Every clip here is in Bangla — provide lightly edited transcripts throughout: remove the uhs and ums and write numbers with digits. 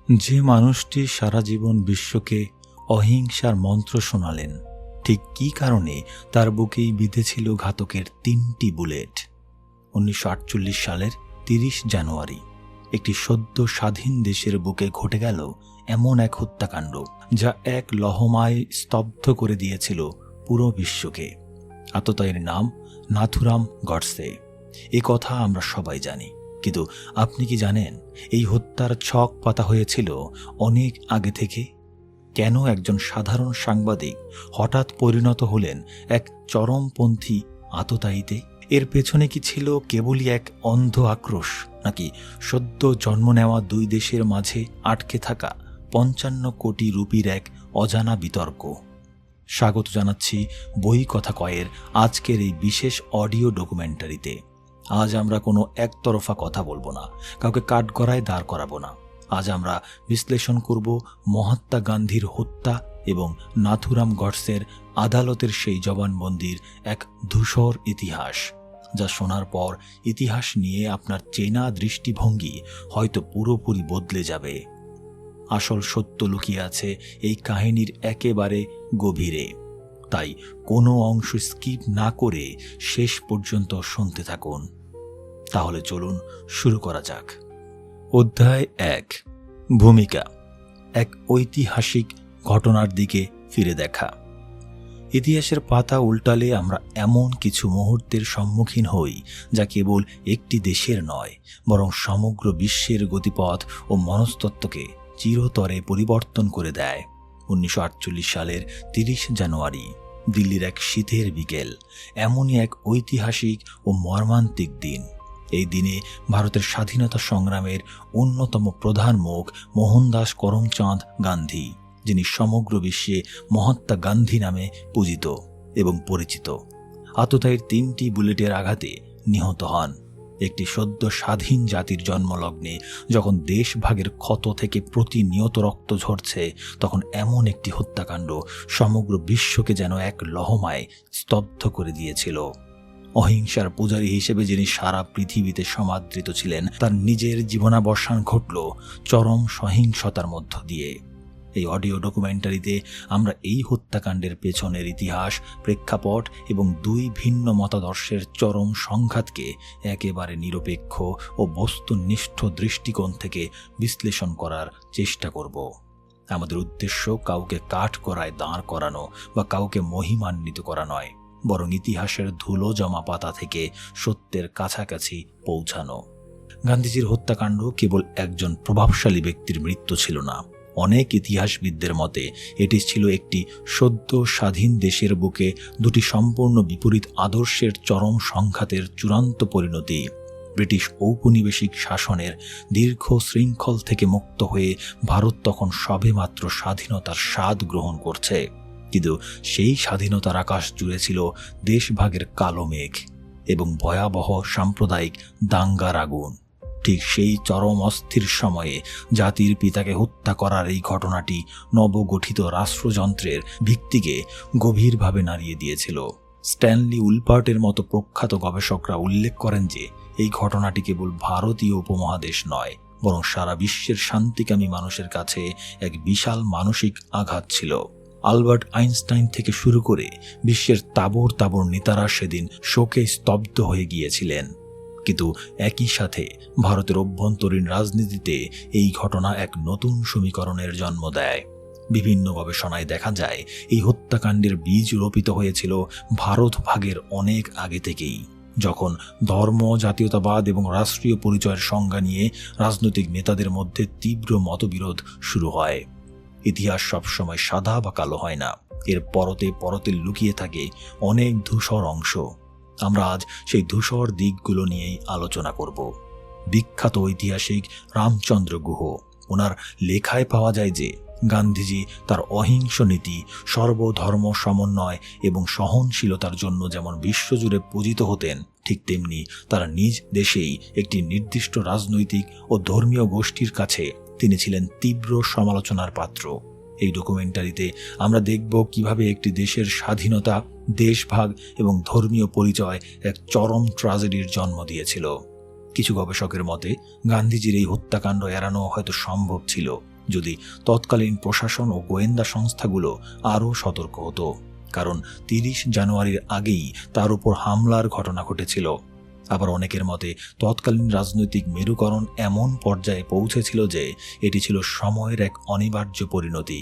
যে মানুষটি সারা জীবন বিশ্বকে অহিংসার মন্ত্র শোনালেন, ঠিক কী কারণে তার বুকেই বিঁধেছিল ঘাতকের ৩টি বুলেট? ১৯৪৮ সালের ৩০ জানুয়ারি একটি সদ্য স্বাধীন দেশের বুকে ঘটে গেল এমন এক হত্যাকাণ্ড যা এক লহমায় স্তব্ধ করে দিয়েছিল পুরো বিশ্বকে। আততায়ীর নাম নাথুরাম গডসে। এ কথা আমরা সবাই জানি, কিন্তু আপনি কি জানেন এই হত্যার ছক পাতা হয়েছিল অনেক আগে থেকে? কেন একজন সাধারণ সাংবাদিক হঠাৎ পরিণত হলেন এক চরমপন্থী আততায়ীতে? এর পেছনে কি ছিল কেবলই এক অন্ধ আক্রোশ, নাকি সদ্য জন্ম নেওয়া দুই দেশের মাঝে আটকে থাকা ৫৫ কোটি রুপির এক অজানা বিতর্ক? স্বাগত জানাচ্ছি বই কথা কয়ের আজকের এই বিশেষ অডিও ডকুমেন্টারিতে। আজ আমরা কোনো একতরফা কথা বলবো না, কাউকে কাঠগড়ায় দাঁড় করাবো না। আজ আমরা বিশ্লেষণ করব মহাত্মা গান্ধীর হত্যা এবং নাথুরাম গডসের আদালতের সেই জবানবন্দির এক ধূসর ইতিহাস, যা শোনার পর ইতিহাস নিয়ে আপনার চেনা দৃষ্টিভঙ্গি হয়তো পুরোপুরি বদলে যাবে। আসল সত্য লুকিয়ে আছে এই কাহিনীর একেবারে গভীরে, তাই কোনো অংশ স্কিপ না করে শেষ পর্যন্ত শুনতে থাকুন। তাহলে চলুন শুরু করা যাক। অধ্যায় ১, ভূমিকা। এক ঐতিহাসিক ঘটনার দিকে ফিরে দেখা। ইতিহাসের পাতা উল্টালে আমরা এমন কিছু মুহূর্তের সম্মুখীন হই যা কেবল একটি দেশের নয়, বরং সমগ্র বিশ্বের গতিপথ ও মনস্তত্ত্বকে চিরতরে পরিবর্তন করে দেয়। ১৯৪৮ সালের ৩০ জানুয়ারি দিল্লির এক শীতের বিকেল এমনই এক ঐতিহাসিক ও মর্মান্তিক দিন। এই দিনে ভারতের স্বাধীনতা সংগ্রামের অন্যতম প্রধান মুখ মোহনদাস করমচাঁদ গান্ধী, যিনি সমগ্র বিশ্বে মহাত্মা গান্ধী নামে পূজিত এবং পরিচিত, আততায়ীর ৩টি বুলেটের আঘাতে নিহত হন। একটি সদ্য স্বাধীন জাতির জন্মলগ্নে যখন দেশভাগের ক্ষত থেকে প্রতিনিয়ত রক্ত ঝরছে, তখন এমন একটি হত্যাকাণ্ড সমগ্র বিশ্বকে যেন এক লহমায় স্তব্ধ করে দিয়েছিল। অহিংসার পূজারী হিসেবে যিনি সারা পৃথিবীতে সমাদৃত ছিলেন, তার নিজের জীবনাবসান ঘটল চরম সহিংসতার মধ্য দিয়ে। এই অডিও ডকুমেন্টারিতে আমরা এই হত্যাকাণ্ডের পেছনের ইতিহাস, প্রেক্ষাপট এবং দুই ভিন্ন মতাদর্শের চরম সংঘাতকে একেবারে নিরপেক্ষ ও বস্তুনিষ্ঠ দৃষ্টিকোণ থেকে বিশ্লেষণ করার চেষ্টা করব। আমাদের উদ্দেশ্য কাউকে কাঠগড়ায় দাঁড় করানো বা কাউকে মহিমান্বিত করা নয়, বরং ইতিহাসের ধুলো জমা পাতা থেকে সত্যের কাছাকাছি পৌঁছানো। গান্ধীজির হত্যাকাণ্ড কেবল একজন প্রভাবশালী ব্যক্তির মৃত্যু ছিল না। অনেক ইতিহাসবিদদের মতে এটি ছিল একটি সদ্য স্বাধীন দেশের বুকে দুটি সম্পূর্ণ বিপরীত আদর্শের চরম সংঘাতের চূড়ান্ত পরিণতি। ব্রিটিশ ঔপনিবেশিক শাসনের দীর্ঘ শৃঙ্খল থেকে মুক্ত হয়ে ভারত তখন সবেমাত্র স্বাধীনতার স্বাদ গ্রহণ করছে, কিন্তু সেই স্বাধীনতার আকাশ জুড়ে ছিল দেশভাগের কালো মেঘ এবং ভয়াবহ সাম্প্রদায়িক দাঙ্গার আগুন। ঠিক সেই চরম অস্থির সময়ে জাতির পিতাকে হত্যা করার এই ঘটনাটি নবগঠিত রাষ্ট্রযন্ত্রের ভিত্তিকে গভীরভাবে নাড়িয়ে দিয়েছিল। স্ট্যানলি উলপার্টের মতো প্রখ্যাত গবেষকরা উল্লেখ করেন যে এই ঘটনাটি কেবল ভারতীয় উপমহাদেশ নয়, বরং সারা বিশ্বের শান্তিকামী মানুষের কাছে এক বিশাল মানসিক আঘাত ছিল। আলবার্ট আইনস্টাইন থেকে শুরু করে বিশ্বের তাবর তাবর নেতারা সেদিন শোকে স্তব্ধ হয়ে গিয়েছিলেন। কিন্তু একই সাথে ভারতের অভ্যন্তরীণ রাজনীতিতে এই ঘটনা এক নতুন সমীকরণের জন্ম দেয়। বিভিন্ন গবেষণায় দেখা যায় এই হত্যাকাণ্ডের বীজ রোপিত হয়েছিল ভারত ভাগের অনেক আগে থেকেই, যখন ধর্ম, জাতীয়তাবাদ এবং রাষ্ট্রীয় পরিচয়ের সংজ্ঞা নিয়ে রাজনৈতিক নেতাদের মধ্যে তীব্র মতবিরোধ শুরু হয়। ইতিহাস সবসময় সাদা বা কালো হয় না, এর পরতে পরতে লুকিয়ে থাকে অনেক ধূসর অংশ। আমরা আজ সেই ধূসর দিকগুলো নিয়েই আলোচনা করব। বিখ্যাত ঐতিহাসিক রামচন্দ্র গুহ, ওনার লেখায় পাওয়া যায় যে গান্ধীজি তার অহিংস নীতি, সর্বধর্ম সমন্বয় এবং সহনশীলতার জন্য যেমন বিশ্বজুড়ে পূজিত হতেন, ঠিক তেমনি তার নিজ দেশেই একটি নির্দিষ্ট রাজনৈতিক ও ধর্মীয় গোষ্ঠীর কাছে তিনি ছিলেন তীব্র সমালোচনার পাত্র। এই ডকুমেন্টারিতে আমরা দেখব কিভাবে একটি দেশের স্বাধীনতা, দেশভাগ এবং ধর্মীয় পরিচয় এক চরম ট্র্যাজেডির জন্ম দিয়েছিল। কিছু গবেষকের মতে গান্ধীজির এই হত্যাকাণ্ড এড়ানো হয়তো সম্ভব ছিল যদি তৎকালীন প্রশাসন ও গোয়েন্দা সংস্থাগুলো আরও সতর্ক হতো, কারণ 30 জানুয়ারির আগেই তার উপর হামলার ঘটনা ঘটেছিল। আবার অনেকের মতে তৎকালীন রাজনৈতিক মেরুকরণ এমন পর্যায়ে পৌঁছেছিল যে এটি ছিল সময়ের এক অনিবার্য পরিণতি।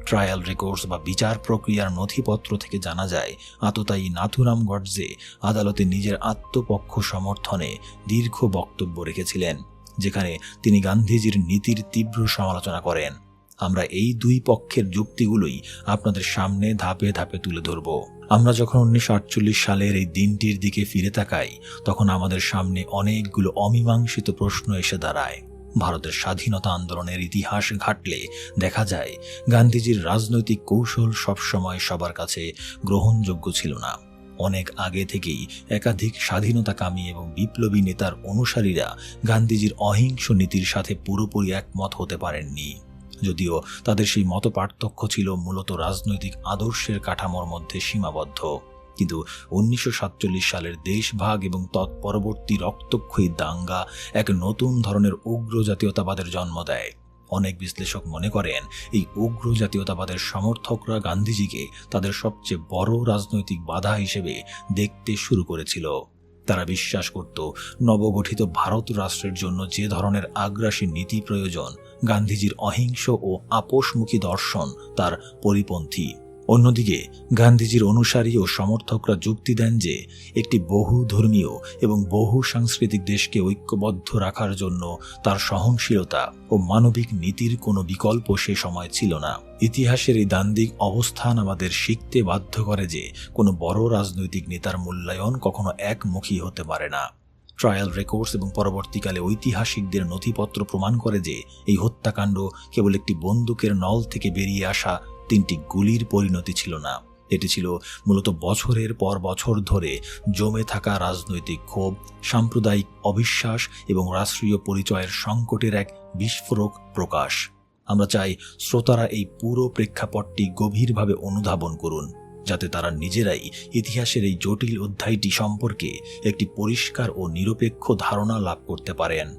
ট্রায়াল রেকর্ডস বা বিচার প্রক্রিয়ার নথিপত্র থেকে জানা যায়, আততায়ী নাথুরাম গডসে আদালতে নিজের আত্মপক্ষ সমর্থনে দীর্ঘ বক্তব্য রেখেছিলেন, যেখানে তিনি গান্ধীজির নীতির তীব্র সমালোচনা করেন। আমরা এই দুই পক্ষের যুক্তিগুলোই আপনাদের সামনে ধাপে ধাপে তুলে ধরব। আমরা যখন 1948 সালের এই দিনটির দিকে ফিরে তাকাই, তখন আমাদের সামনে অনেকগুলো অমীমাংসিত প্রশ্ন এসে দাঁড়ায়। ভারতের স্বাধীনতা আন্দোলনের ইতিহাস ঘাটলে দেখা যায়, গান্ধীজির রাজনৈতিক কৌশল সবসময় সবার কাছে গ্রহণযোগ্য ছিল না। অনেক আগে থেকেই একাধিক স্বাধীনতাকামী এবং বিপ্লবী নেতার অনুসারীরা গান্ধীজির অহিংস নীতির সাথে পুরোপুরি একমত হতে পারেননি। যদিও তাদের সেই মত পার্থক্য ছিল মূলত রাজনৈতিক আদর্শের কাঠামোর মধ্যে সীমাবদ্ধ, কিন্তু 1947 সালের দেশভাগ এবং তৎপরবর্তী রক্তক্ষয়ী দাঙ্গা এক নতুন ধরনের উগ্র জাতীয়তাবাদের জন্ম দেয়। অনেক বিশ্লেষক মনে করেন, এই উগ্র জাতীয়তাবাদের সমর্থকরা গান্ধীজিকে তাদের সবচেয়ে বড় রাজনৈতিক বাধা হিসেবে দেখতে শুরু করেছিল। তারা বিশ্বাস করত, নবগঠিত ভারত রাষ্ট্রের জন্য যে ধরনের আগ্রাসী নীতি প্রয়োজন, গান্ধীজির অহিংস ও আপোষমুখী দর্শন তার পরিপন্থী। অন্যদিকে গান্ধীজির অনুসারী ও সমর্থকরা যুক্তি দেন যে একটি বহু ধর্মীয় এবং বহু সাংস্কৃতিক দেশকে ঐক্যবদ্ধ রাখার জন্য তার সহনশীলতা ও মানবিক নীতির কোনো বিকল্প সে সময় ছিল না। ইতিহাসের এই দ্বান্দ্বিক অবস্থান আমাদের শিখতে বাধ্য করে যে কোনো বড় রাজনৈতিক নেতার মূল্যায়ন কখনো একমুখী হতে পারে না। ট্রায়াল রেকর্ডস এবং পরবর্তীকালে ঐতিহাসিকদের নথিপত্র প্রমাণ করে যে এই হত্যাকাণ্ড কেবল একটি বন্দুকের নল থেকে বেরিয়ে আসা 3টি গুলির পরিণতি ছিল না। এটি ছিল মূলত বছরের পর বছর ধরে জমে থাকা রাজনৈতিক ক্ষোভ, সাম্প্রদায়িক অবিশ্বাস এবং রাষ্ট্রীয় পরিচয়ের সংকটের এক বিস্ফোরক প্রকাশ। আমরা চাই শ্রোতারা এই পুরো প্রেক্ষাপটটি গভীরভাবে অনুধাবন করুন, যাতে তারা নিজেরাই ইতিহাসের এই জটিল অধ্যায়টি সম্পর্কে একটি পরিষ্কার ও নিরপেক্ষ ধারণা লাভ করতে পারেন।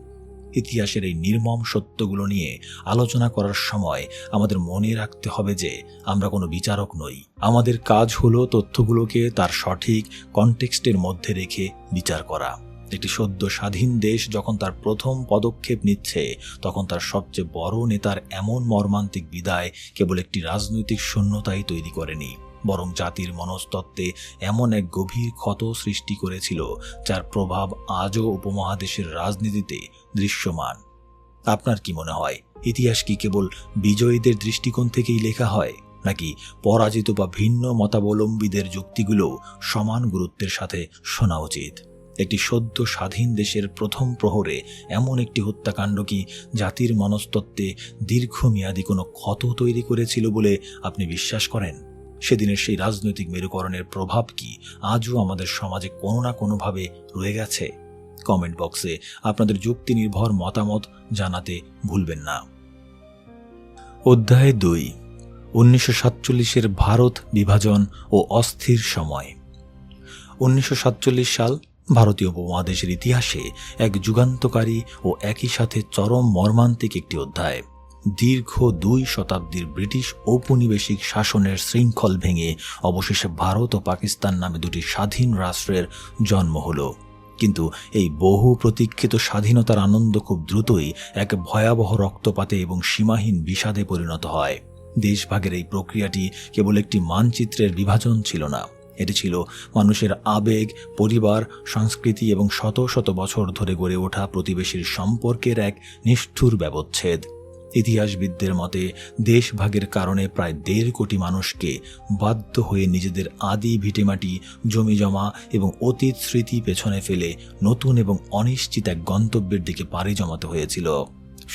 ইতিহাসের এই নির্মম সত্যগুলো নিয়ে আলোচনা করার সময় আমাদের মনে রাখতে হবে যে আমরা কোনো বিচারক নই। আমাদের কাজ হলো তথ্যগুলোকে তার সঠিক কনটেক্সটের মধ্যে রেখে বিচার করা। একটি সদ্য স্বাধীন দেশ যখন তার প্রথম পদক্ষেপ নিচ্ছে, তখন তার সবচেয়ে বড় নেতার এমন মর্মান্তিক বিদায় কেবল একটি রাজনৈতিক শূন্যতাই তৈরি করেনি, বরং জাতির মনস্তত্ত্বে এমন এক গভীর ক্ষত সৃষ্টি করেছিল যার প্রভাব আজও উপমহাদেশের রাজনীতিতে দৃশ্যমান। আপনার কি মনে হয়, ইতিহাস কি কেবল বিজয়ীদের দৃষ্টিকোণ থেকেই লেখা হয়, নাকি পরাজিত বা ভিন্ন মতাবলম্বীদের যুক্তিগুলো সমান গুরুত্বের সাথে শোনা উচিত? একটি সদ্য স্বাধীন দেশের প্রথম প্রহরে এমন একটি হত্যাকাণ্ড কি জাতির মনস্তত্ত্বে দীর্ঘমেয়াদী কোনো ক্ষত তৈরি করেছিল বলে আপনি বিশ্বাস করেন? সেদিনের সেই রাজনৈতিক মেরুকরণের প্রভাব কি আজও আমাদের সমাজে কোনো না কোনোভাবে রয়ে গেছে? কমেন্ট বক্সে আপনাদের যুক্তি নির্ভর মতামত জানাতে ভুলবেন না। অধ্যায় 2, 1947-এর ভারত বিভাজন ও অস্থির সময়। 1947 সাল ভারতীয় উপমহাদেশের ইতিহাসে এক যুগান্তকারী ও একই সাথে চরম মর্মান্তিক একটি অধ্যায়। দীর্ঘ 2 শতাব্দীর ব্রিটিশ ঔপনিবেশিক শাসনের শৃঙ্খল ভেঙে অবশেষে ভারত ও পাকিস্তান নামে দুটি স্বাধীন রাষ্ট্রের জন্ম হলো। কিন্তু এই বহু প্রতীক্ষিত স্বাধীনতার আনন্দ খুব দ্রুতই এক ভয়াবহ রক্তপাতে এবং সীমাহীন বিষাদে পরিণত হয়। দেশভাগের এই প্রক্রিয়াটি কেবল একটি মানচিত্রের বিভাজন ছিল না, এটি ছিল মানুষের আবেগ, পরিবার, সংস্কৃতি এবং শত শত বছর ধরে গড়ে ওঠা প্রতিবেশীর সম্পর্কের এক নিষ্ঠুর ব্যবচ্ছেদ। ইতিহাসবিদদের মতে দেশভাগের কারণে প্রায় 1.5 কোটি মানুষকে বাধ্য হয়ে নিজেদের আদি ভিটেমাটি, জমিজমা এবং অতীত স্মৃতি পেছনে ফেলে নতুন এবং অনিশ্চিত এক গন্তব্যের দিকে পাড়ি জমাতে হয়েছিল।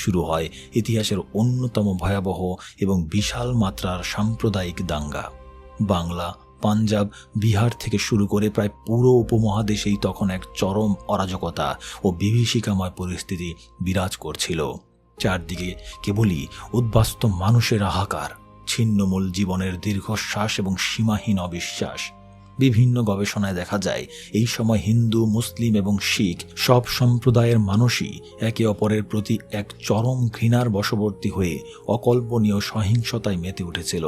শুরু হয় ইতিহাসের অন্যতম ভয়াবহ এবং বিশাল মাত্রার সাম্প্রদায়িক দাঙ্গা। বাংলা, পাঞ্জাব, বিহার থেকে শুরু করে প্রায় পুরো উপমহাদেশেই তখন এক চরম অরাজকতা ও বিভীষিকাময় পরিস্থিতি বিরাজ করছিল। চারদিকে কেবলই উদ্বাস্ত মানুষের হাহাকার, ছিন্নমূল জীবনের দীর্ঘশ্বাস এবং সীমাহীন অবিশ্বাস। বিভিন্ন গবেষণায় দেখা যায় এই সময় হিন্দু, মুসলিম এবং শিখ সব সম্প্রদায়ের মানুষই একে অপরের প্রতি এক চরম ঘৃণার বশবর্তী হয়ে অকল্পনীয় সহিংসতায় মেতে উঠেছিল।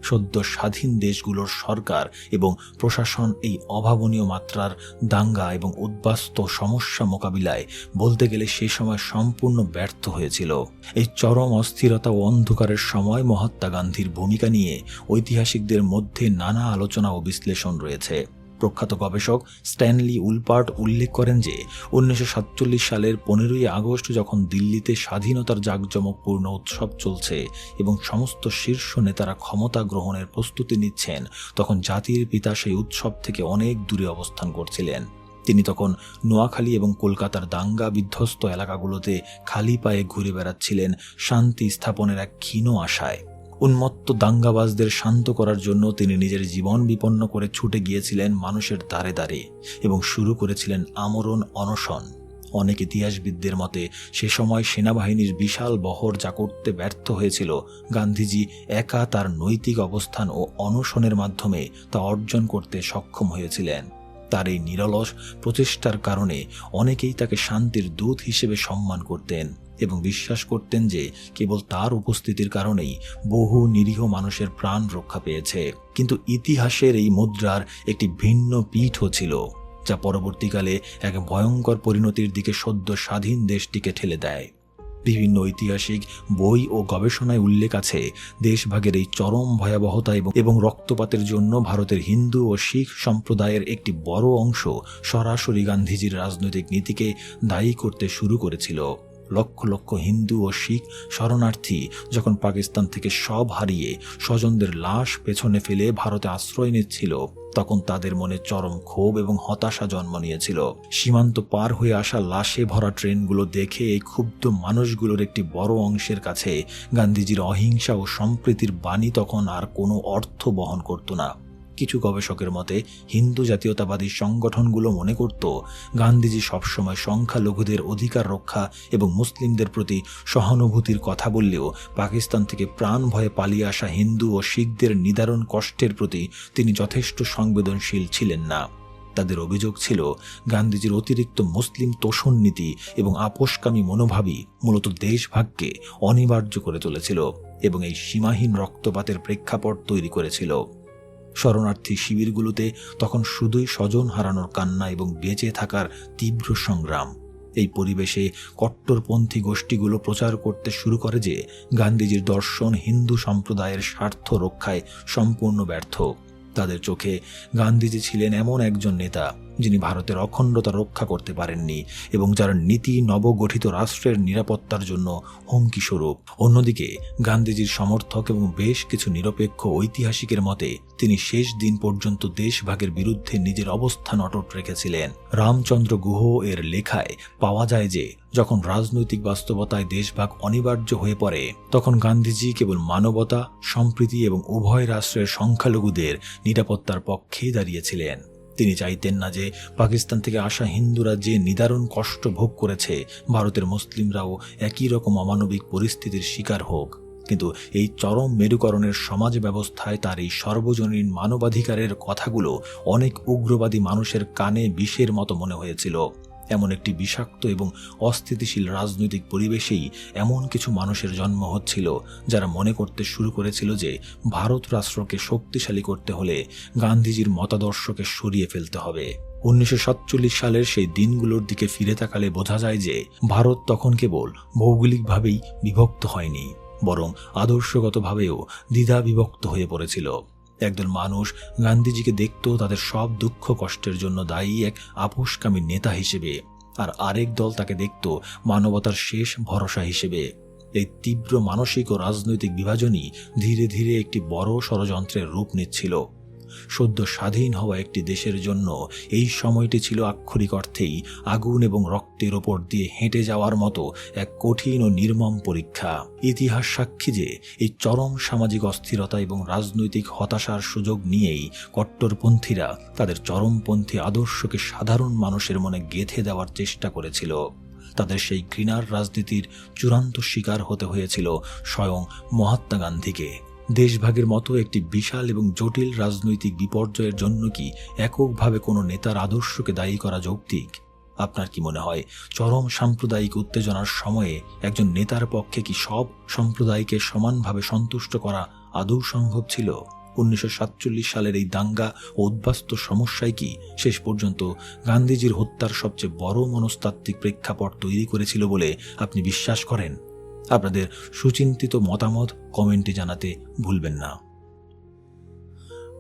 সদ্য স্বাধীন দেশগুলোর সরকার এবং প্রশাসন এই অভাবনীয় মাত্রার দাঙ্গা এবং উদ্বাস্তু সমস্যা মোকাবিলায় বলতে গেলে সে সময় সম্পূর্ণ ব্যর্থ হয়েছিল। এই চরম অস্থিরতা ও অন্ধকারের সময় মহাত্মা গান্ধীর ভূমিকা নিয়ে ঐতিহাসিকদের মধ্যে নানা আলোচনা ও বিশ্লেষণ রয়েছে। প্রখ্যাত গবেষক স্ট্যানলি উলপার্ট উল্লেখ করেন যে 1947 সালের 15ই আগস্ট যখন দিল্লিতে স্বাধীনতার জাঁকজমকপূর্ণ উৎসব চলছে এবং সমস্ত শীর্ষ নেতারা ক্ষমতা গ্রহণের প্রস্তুতি নিচ্ছেন, তখন জাতির পিতা সেই উৎসব থেকে অনেক দূরে অবস্থান করছিলেন। তিনি তখন নোয়াখালী এবং কলকাতার দাঙ্গা বিধ্বস্ত এলাকাগুলোতে খালি পায়ে ঘুরে বেড়াচ্ছিলেন শান্তি স্থাপনের এক ক্ষীণ আশায়। উন্মত্ত দাঙ্গাবাজদের শান্ত করার জন্য তিনি নিজের জীবন বিপন্ন করে ছুটে গিয়েছিলেন মানুষের দ্বারে দ্বারে এবং শুরু করেছিলেন আমরণ অনশন। অনেক ইতিহাসবিদদের মতে সে সময় সেনাবাহিনীর বিশাল বহর যা করতে ব্যর্থ হয়েছিল, গান্ধীজি একা তার নৈতিক অবস্থান ও অনশনের মাধ্যমে তা অর্জন করতে সক্ষম হয়েছিলেন। তার এই নিরলস প্রচেষ্টার কারণে অনেকেই তাকে শান্তির দূত হিসেবে সম্মান করতেন এবং বিশ্বাস করতেন যে কেবল তার উপস্থিতির কারণেই বহু নিরীহ মানুষের প্রাণ রক্ষা পেয়েছে। কিন্তু ইতিহাসের এই মুদ্রার একটি ভিন্ন পিঠও ছিল, যা পরবর্তীকালে এক ভয়ঙ্কর পরিণতির দিকে সদ্য স্বাধীন দেশটিকে ঠেলে দেয়। বিভিন্ন ঐতিহাসিক বই ও গবেষণায় উল্লেখ আছে দেশভাগের এই চরম ভয়াবহতা এবং রক্তপাতের জন্য ভারতের হিন্দু ও শিখ সম্প্রদায়ের একটি বড় অংশ সরাসরি গান্ধীজির রাজনৈতিক নীতিকে দায়ী করতে শুরু করেছিল। লক্ষ লক্ষ হিন্দু ও শিখ শরণার্থী যখন পাকিস্তান থেকে সব হারিয়ে স্বজনদের লাশ পেছনে ফেলে ভারতে আশ্রয় নিচ্ছিল, তখন তাদের মনে চরম ক্ষোভ এবং হতাশা জন্ম নিয়েছিল। সীমান্ত পার হয়ে আসা লাশে ভরা ট্রেনগুলো দেখে এই ক্ষুব্ধ মানুষগুলোর একটি বড় অংশের কাছে গান্ধীজির অহিংসা ও সম্প্রীতির বাণী তখন আর কোনো অর্থ বহন করত না। কিছু গবেষকের মতে হিন্দু জাতীয়তাবাদী সংগঠনগুলো মনে করত গান্ধীজি সবসময় সংখ্যালঘুদের অধিকার রক্ষা এবং মুসলিমদের প্রতি সহানুভূতির কথা বললেও পাকিস্তান থেকে প্রাণ ভয়ে পালিয়ে আসা হিন্দু ও শিখদের নিদারুণ কষ্টের প্রতি তিনি যথেষ্ট সংবেদনশীল ছিলেন না। তাদের অভিযোগ ছিল গান্ধীজির অতিরিক্ত মুসলিম তোষণ নীতি এবং আপোষকামী মনোভাবই মূলত দেশভাগকে অনিবার্য করে তুলেছিল এবং এই সীমাহীন রক্তপাতের প্রেক্ষাপট তৈরি করেছিল। শরণার্থী শিবিরগুলোতে তখন শুধুই স্বজন হারানোর কান্না এবং বেঁচে থাকার তীব্র সংগ্রাম। এই পরিবেশে কট্টরপন্থী গোষ্ঠীগুলো প্রচার করতে শুরু করে যে গান্ধীজির দর্শন হিন্দু সম্প্রদায়ের স্বার্থ রক্ষায় সম্পূর্ণ ব্যর্থ। তাদের চোখে গান্ধীজি ছিলেন এমন একজন নেতা যিনি ভারতের অখণ্ডতা রক্ষা করতে পারেননি এবং যার নীতি নবগঠিত রাষ্ট্রের নিরাপত্তার জন্য হুমকি স্বরূপ। অন্যদিকে গান্ধীজির সমর্থক এবং বেশ কিছু নিরপেক্ষ ঐতিহাসিকের মতে তিনি শেষ দিন পর্যন্ত দেশভাগের বিরুদ্ধে নিজের অবস্থান অটুট রেখেছিলেন। রামচন্দ্র গুহ এর লেখায় পাওয়া যায় যে যখন রাজনৈতিক বাস্তবতায় দেশভাগ অনিবার্য হয়ে পড়ে, তখন গান্ধীজি কেবল মানবতা, সম্প্রীতি এবং উভয় রাষ্ট্রের সংখ্যালঘুদের নিরাপত্তার পক্ষে দাঁড়িয়েছিলেন। তিনি চাইতেন না যে পাকিস্তান থেকে আসা হিন্দুরা যে নিদারুণ কষ্ট ভোগ করেছে, ভারতের মুসলিমরাও একই রকম অমানবিক পরিস্থিতির শিকার হোক। কিন্তু এই চরম মেরুকরণের সমাজ ব্যবস্থায় তার এই সর্বজনীন মানবাধিকারের কথাগুলো অনেক উগ্রবাদী মানুষের কানে বিষের মতো মনে হয়েছিল। এমন একটি বিষাক্ত এবং অস্থিতিশীল রাজনৈতিক পরিবেশেই এমন কিছু মানুষের জন্ম হচ্ছিল যারা মনে করতে শুরু করেছিল যে ভারত রাষ্ট্রকে শক্তিশালী করতে হলে গান্ধীজির মতাদর্শকে সরিয়ে ফেলতে হবে। 1947 সালের সেই দিনগুলোর দিকে ফিরে তাকালে বোঝা যায় যে ভারত তখন কেবল ভৌগোলিকভাবেই বিভক্ত হয়নি, বরং আদর্শগতভাবেও দ্বিধা বিভক্ত হয়ে পড়েছিল। একদল মানুষ গান্ধীজিকে দেখত তাদের সব দুঃখ কষ্টের জন্য দায়ী এক আপোষকামী নেতা হিসেবে, আর আরেক দল তাকে দেখত মানবতার শেষ ভরসা হিসেবে। এই তীব্র মানসিক ও রাজনৈতিক বিভাজনই ধীরে ধীরে একটি বড় ষড়যন্ত্রের রূপ নিচ্ছিল। সদ্য স্বাধীন হওয়া একটি দেশের জন্য এই সময়টি ছিল আক্ষরিক অর্থেই আগুন এবং রক্তের ওপর দিয়ে হেঁটে যাওয়ার মতো এক কঠিন ও নির্মম পরীক্ষা। ইতিহাস সাক্ষী যে এই চরম সামাজিক অস্থিরতা এবং রাজনৈতিক হতাশার সুযোগ নিয়েই কট্টরপন্থীরা তাদের চরমপন্থী আদর্শকে সাধারণ মানুষের মনে গেঁথে দেওয়ার চেষ্টা করেছিল। তাদের সেই ঘৃণার রাজনীতির চূড়ান্ত শিকার হতে হয়েছিল স্বয়ং মহাত্মা গান্ধীকে, দেশভাগের মতো একটি বিশাল এবং জটিল রাজনৈতিক বিপর্যয়ের জন্য কি এককভাবে কোনো নেতার আদর্শকে দায়ী করা যৌক্তিক? আপনার কি মনে হয় চরম সাম্প্রদায়িক উত্তেজনার সময়ে একজন নেতার পক্ষে কি সব সম্প্রদায়কে সমানভাবে সন্তুষ্ট করা আদৌ সম্ভব ছিল? 1947 সালের এই দাঙ্গা ও উদ্বাস্তু সমস্যায় কি শেষ পর্যন্ত গান্ধীজির হত্যার সবচেয়ে বড় মনস্তাত্ত্বিক প্রেক্ষাপট তৈরি করেছিল বলে আপনি বিশ্বাস করেন? আপনাদের সুচিন্তিত মতামত কমেন্টে জানাতে ভুলবেন না।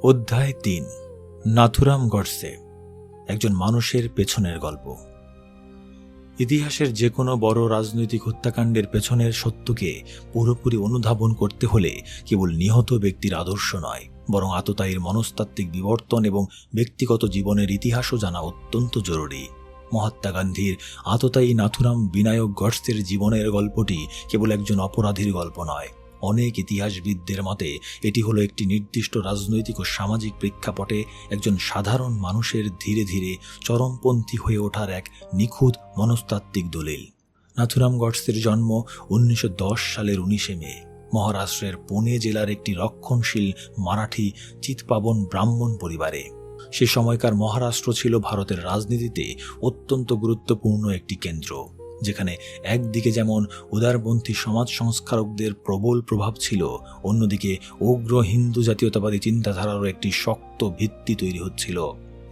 অধ্যায় 3, নাথুরাম গডসে, একজন মানুষের পেছনের গল্প। ইতিহাসের যে কোনো বড় রাজনৈতিক হত্যাকাণ্ডের পেছনের সত্যকে পুরোপুরি অনুধাবন করতে হলে কেবল নিহত ব্যক্তির আদর্শ নয়, বরং আততায়ীর মনস্তাত্ত্বিক বিবর্তন এবং ব্যক্তিগত জীবনের ইতিহাসও জানা অত্যন্ত জরুরি। মহাত্মা গান্ধীর আততায়ী নাথুরাম বিনায়ক গডসের জীবনের গল্পটি কেবল একজন অপরাধীর গল্প নয়। অনেক ইতিহাসবিদদের মতে এটি হলো একটি নির্দিষ্ট রাজনৈতিক ও সামাজিক প্রেক্ষাপটে একজন সাধারণ মানুষের ধীরে ধীরে চরমপন্থী হয়ে ওঠার এক নিখুঁত মনস্তাত্ত্বিক দলিল। নাথুরাম গডসের জন্ম 1910 সালের 19 মে মহারাষ্ট্রের পুনে জেলার একটি রক্ষণশীল মারাঠি চিৎপাবন ব্রাহ্মণ পরিবারে। সে সময়কার মহারাষ্ট্র ছিল ভারতের রাজনীতিতে অত্যন্ত গুরুত্বপূর্ণ একটি কেন্দ্র, যেখানে একদিকে যেমন উদারপন্থী সমাজ সংস্কারকদের প্রবল প্রভাব ছিল, অন্যদিকে উগ্র হিন্দু জাতীয়তাবাদী চিন্তাধারারও একটি শক্ত ভিত্তি তৈরি হচ্ছিল।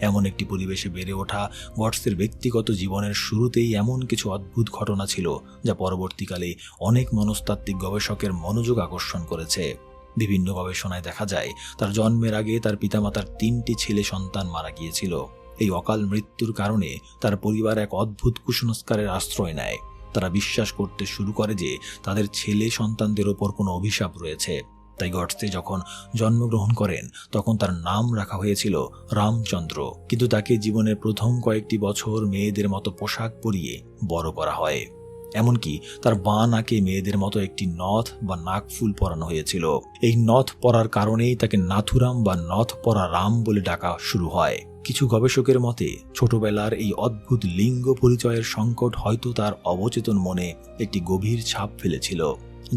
এমন একটি পরিবেশে বেড়ে ওঠা গডসের ব্যক্তিগত জীবনের শুরুতেই এমন কিছু অদ্ভুত ঘটনা ছিল যা পরবর্তীকালে অনেক মনস্তাত্ত্বিক গবেষকের মনোযোগ আকর্ষণ করেছে। বিভিন্ন গবেষণায় দেখা যায় তার জন্মের আগে তার পিতামাতার 3টি ছেলে সন্তান মারা গিয়েছিল। এই অকাল মৃত্যুর কারণে তার পরিবার এক অদ্ভুত কুসংস্কারের আশ্রয় নেয়। তারা বিশ্বাস করতে শুরু করে যে তাদের ছেলে সন্তানদের ওপর কোনো অভিশাপ রয়েছে। তাই গডসে যখন জন্মগ্রহণ করেন তখন তার নাম রাখা হয়েছিল রামচন্দ্র, কিন্তু তাকে জীবনের প্রথম কয়েকটি বছর মেয়েদের মতো পোশাক পরিয়ে বড় করা হয়। এমনকি তার বাঁ নাকে মেয়েদের মতো একটি নথ বা নাকফুল পরানো হয়েছিল। এই নথ পরার কারণেই তাকে নাথুরাম বা নথ পরা রাম বলে ডাকা শুরু হয়। কিছু গবেষকের মতে ছোটবেলার এই অদ্ভুত লিঙ্গ পরিচয়ের সংকট হয়তো তার অবচেতন মনে একটি গভীর ছাপ ফেলেছিল,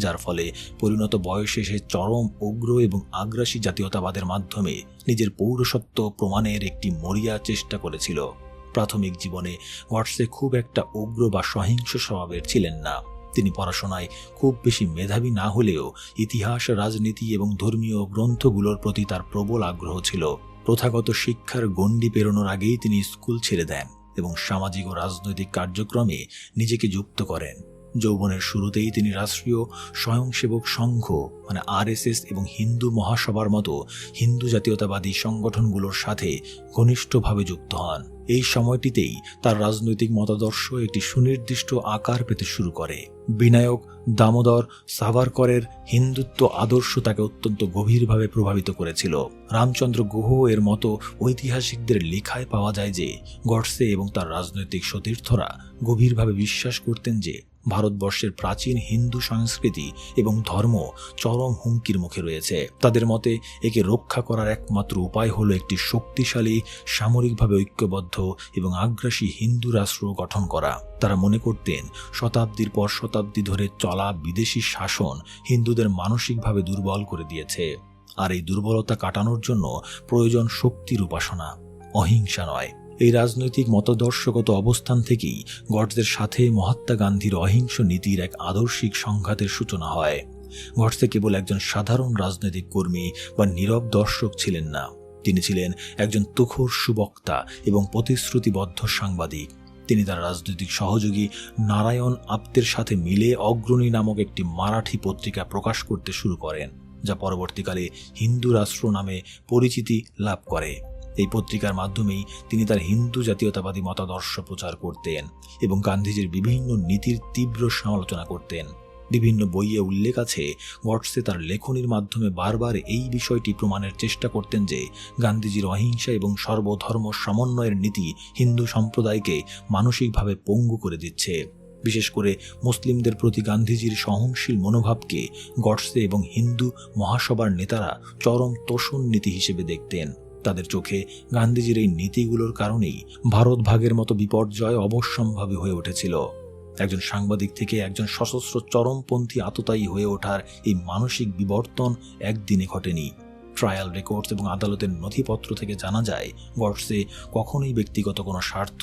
যার ফলে পরিণত বয়সে সে চরম উগ্র এবং আগ্রাসী জাতীয়তাবাদের মাধ্যমে নিজের পৌরসত্ব প্রমাণের একটি মরিয়া চেষ্টা করেছিল। প্রাথমিক জীবনে গডসে খুব একটা উগ্র বা সহিংস স্বভাবের ছিলেন না। তিনি পড়াশোনায় খুব বেশি মেধাবী না হলেও ইতিহাস, রাজনীতি এবং ধর্মীয় গ্রন্থগুলোর প্রতি তার প্রবল আগ্রহ ছিল। প্রথাগত শিক্ষার গণ্ডি পেরোনোর আগেই তিনি স্কুল ছেড়ে দেন এবং সামাজিক ও রাজনৈতিক কার্যক্রমে নিজেকে যুক্ত করেন। যৌবনের শুরুতেই তিনি রাষ্ট্রীয় স্বয়ংসেবক সংঘ RSS এবং হিন্দু মহাসভার মতো হিন্দু জাতীয়তাবাদী সংগঠনগুলোর সাথে ঘনিষ্ঠভাবে যুক্ত হন। এই সময়টিতেই তার রাজনৈতিক মতাদর্শ একটি সুনির্দিষ্ট আকার পেতে শুরু করে। বিনায়ক দামোদর সাভারকরের হিন্দুত্ব আদর্শ তাকে অত্যন্ত গভীরভাবে প্রভাবিত করেছিল। রামচন্দ্র গুহ এর মতো ঐতিহাসিকদের লেখায় পাওয়া যায় যে গডসে এবং তার রাজনৈতিক সতীর্থরা গভীরভাবে বিশ্বাস করতেন যে ভারতবর্ষের প্রাচীন হিন্দু সংস্কৃতি এবং ধর্ম চরম হুমকির মুখে রয়েছে। তাদের মতে একে রক্ষা করার একমাত্র উপায় হলো একটি শক্তিশালী, সামরিকভাবে ঐক্যবদ্ধ এবং আগ্রাসী হিন্দু রাষ্ট্র গঠন করা। তারা মনে করতেন শতাব্দীর পর শতাব্দী ধরে চলা বিদেশি শাসন হিন্দুদের মানসিকভাবে দুর্বল করে দিয়েছে, আর এই দুর্বলতা কাটানোর জন্য প্রয়োজন শক্তির উপাসনা, অহিংসা নয়। এই রাজনৈতিক মতাদর্শগত অবস্থান থেকেই গডসের সাথে মহাত্মা গান্ধীর অহিংস নীতির এক আদর্শিক সংঘাতের সূচনা হয়। গডসে কেবল একজন সাধারণ রাজনৈতিক কর্মী বা নীরব দর্শক ছিলেন না, তিনি ছিলেন একজন তুখোর সুবক্তা এবং প্রতিশ্রুতিবদ্ধ সাংবাদিক। তিনি তার রাজনৈতিক সহযোগী নারায়ণ আপ্তের সাথে মিলে অগ্রণী নামক একটি মারাঠি পত্রিকা প্রকাশ করতে শুরু করেন, যা পরবর্তীকালে হিন্দু রাষ্ট্র নামে পরিচিতি লাভ করে। এই পত্রিকার মাধ্যমেই তিনি তার হিন্দু জাতীয়তাবাদী মতাদর্শ প্রচার করতেন এবং গান্ধীজির বিভিন্ন নীতির তীব্র সমালোচনা করতেন। বিভিন্ন বইয়ে উল্লেখ আছে গডসে তার লেখনীর মাধ্যমে বারবার এই বিষয়টি প্রমাণের চেষ্টা করতেন যে গান্ধীজির অহিংসা এবং সর্বধর্ম সমন্বয়ের নীতি হিন্দু সম্প্রদায়কে মানসিকভাবে পঙ্গু করে দিচ্ছে। বিশেষ করে মুসলিমদের প্রতি গান্ধীজির সহনশীল মনোভাবকে গডসে এবং হিন্দু মহাসভার নেতারা চরম তোষণ নীতি হিসেবে দেখতেন। তাদের চোখে গান্ধীজির এই নীতিগুলোর কারণেই ভারত ভাগের মতো বিপর্যয় অবশ্যম্ভাবী হয়ে উঠেছিল। একজন সাংবাদিক থেকে একজন সশস্ত্র চরমপন্থী আততায়ী হয়ে ওঠার এই মানসিক বিবর্তন একদিনে ঘটেনি। ট্রায়াল রেকর্ডস এবং আদালতের নথিপত্র থেকে জানা যায়, গডসে কখনোই ব্যক্তিগত কোনো স্বার্থ,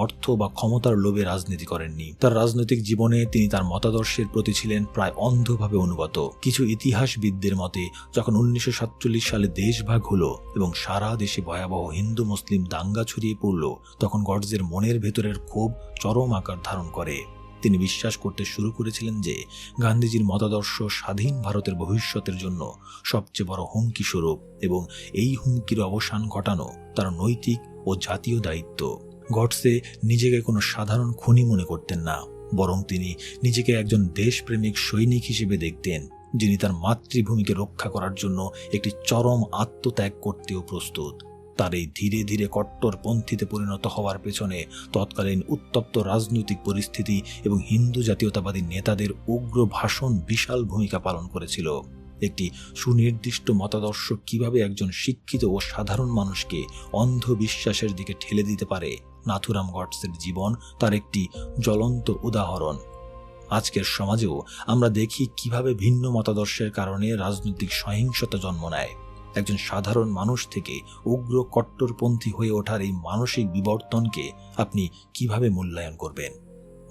অর্থ বা ক্ষমতার লোভে রাজনীতি করেননি। তার রাজনৈতিক জীবনে তিনি তার মতাদর্শের প্রতি ছিলেন প্রায় অন্ধভাবে অনুগত। কিছু ইতিহাসবিদদের মতে, যখন 1947 সালে দেশভাগ হলো এবং সারা দেশে ভয়াবহ হিন্দু মুসলিম দাঙ্গা ছড়িয়ে পড়ল, তখন গডসের মনের ভেতরের ক্ষোভ চরম আকার ধারণ করে। তিনি বিশ্বাস করতে শুরু করেছিলেন যে গান্ধীজির মতাদর্শ স্বাধীন ভারতের ভবিষ্যতের জন্য সবচেয়ে বড় হুমকি স্বরূপ এবং এই হুমকির অবসান ঘটানো তার নৈতিক ও জাতীয় দায়িত্ব। গডসে নিজেকে কোনো সাধারণ খুনি মনে করতেন না, বরং তিনি নিজেকে একজন দেশপ্রেমিক সৈনিক হিসেবে দেখতেন, যিনি তার মাতৃভূমিকে রক্ষা করার জন্য একটি চরম আত্মত্যাগ করতেও প্রস্তুত। তার এই ধীরে ধীরে কট্টরপন্থীতে পরিণত হওয়ার পেছনে তৎকালীন উত্তপ্ত রাজনৈতিক পরিস্থিতি এবং হিন্দু জাতীয়তাবাদী নেতাদের উগ্র ভাষণ বিশাল ভূমিকা পালন করেছিল। একটি সুনির্দিষ্ট মতাদর্শ কিভাবে একজন শিক্ষিত ও সাধারণ মানুষকে অন্ধবিশ্বাসের দিকে ঠেলে দিতে পারে, নাথুরাম গডসের জীবন তার একটি জ্বলন্ত উদাহরণ। আজকের সমাজেও আমরা দেখি কিভাবে ভিন্ন মতাদর্শের কারণে রাজনৈতিক সহিংসতা জন্ম নেয়। একজন সাধারণ মানুষ থেকে উগ্র কট্টরপন্থী হয়ে ওঠার এই মানসিক বিবর্তনকে আপনি কিভাবে মূল্যায়ন করবেন?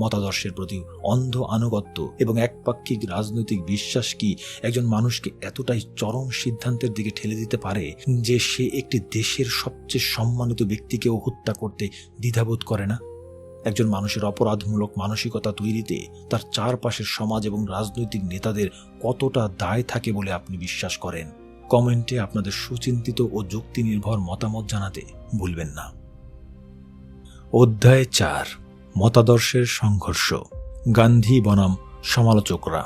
মতাদর্শের প্রতি অন্ধ আনুগত্য এবং একপাক্ষিক রাজনৈতিক বিশ্বাস কি একজন মানুষকে এতটাই চরম সিদ্ধান্তের দিকে ঠেলে দিতে পারে যে সে একটি দেশের সবচেয়ে সম্মানিত ব্যক্তিকেও হত্যা করতে দ্বিধাবোধ করে না? একজন মানুষের অপরাধমূলক মানসিকতা তৈরিতে তার চারপাশের সমাজ এবং রাজনৈতিক নেতাদের কতটা দায় থাকে বলে আপনি বিশ্বাস করেন? কমেন্টে আপনাদের সুচিন্তিত ও যুক্তি নির্ভর মতামত জানাতে ভুলবেন না। অধ্যায় 4, মতাদর্শের সংঘর্ষ। গান্ধী বনাম সমালোচকরা।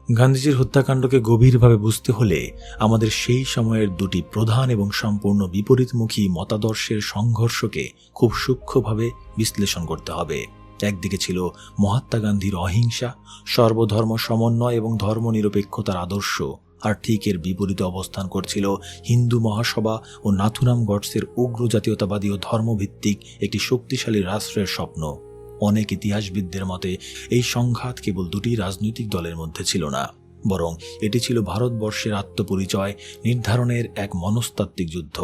গান্ধীজির হত্যাকাণ্ডকে গভীরভাবে বুঝতে হলে আমাদের সেই সময়ের দুটি প্রধান এবং সম্পূর্ণ বিপরীতমুখী মতাদর্শের সংঘর্ষকে খুব সূক্ষ্মভাবে বিশ্লেষণ করতে হবে। একদিকে ছিল মহাত্মা গান্ধীর অহিংসা, সর্বধর্ম সমন্বয় এবং ধর্মনিরপেক্ষতার আদর্শ, আর ঠিক এর বিপরীতে অবস্থান করছিল হিন্দু মহাসভা ও নাথুরাম গডসের উগ্র জাতীয়তাবাদী ও ধর্মভিত্তিক একটি শক্তিশালী রাষ্ট্রের স্বপ্ন। অনেক ইতিহাসবিদদের মতে এই সংঘাত কেবল দুটি রাজনৈতিক দলের মধ্যে ছিল না, বরং এটি ছিল ভারতবর্ষের আত্মপরিচয় নির্ধারণের এক মনস্তাত্ত্বিক যুদ্ধ।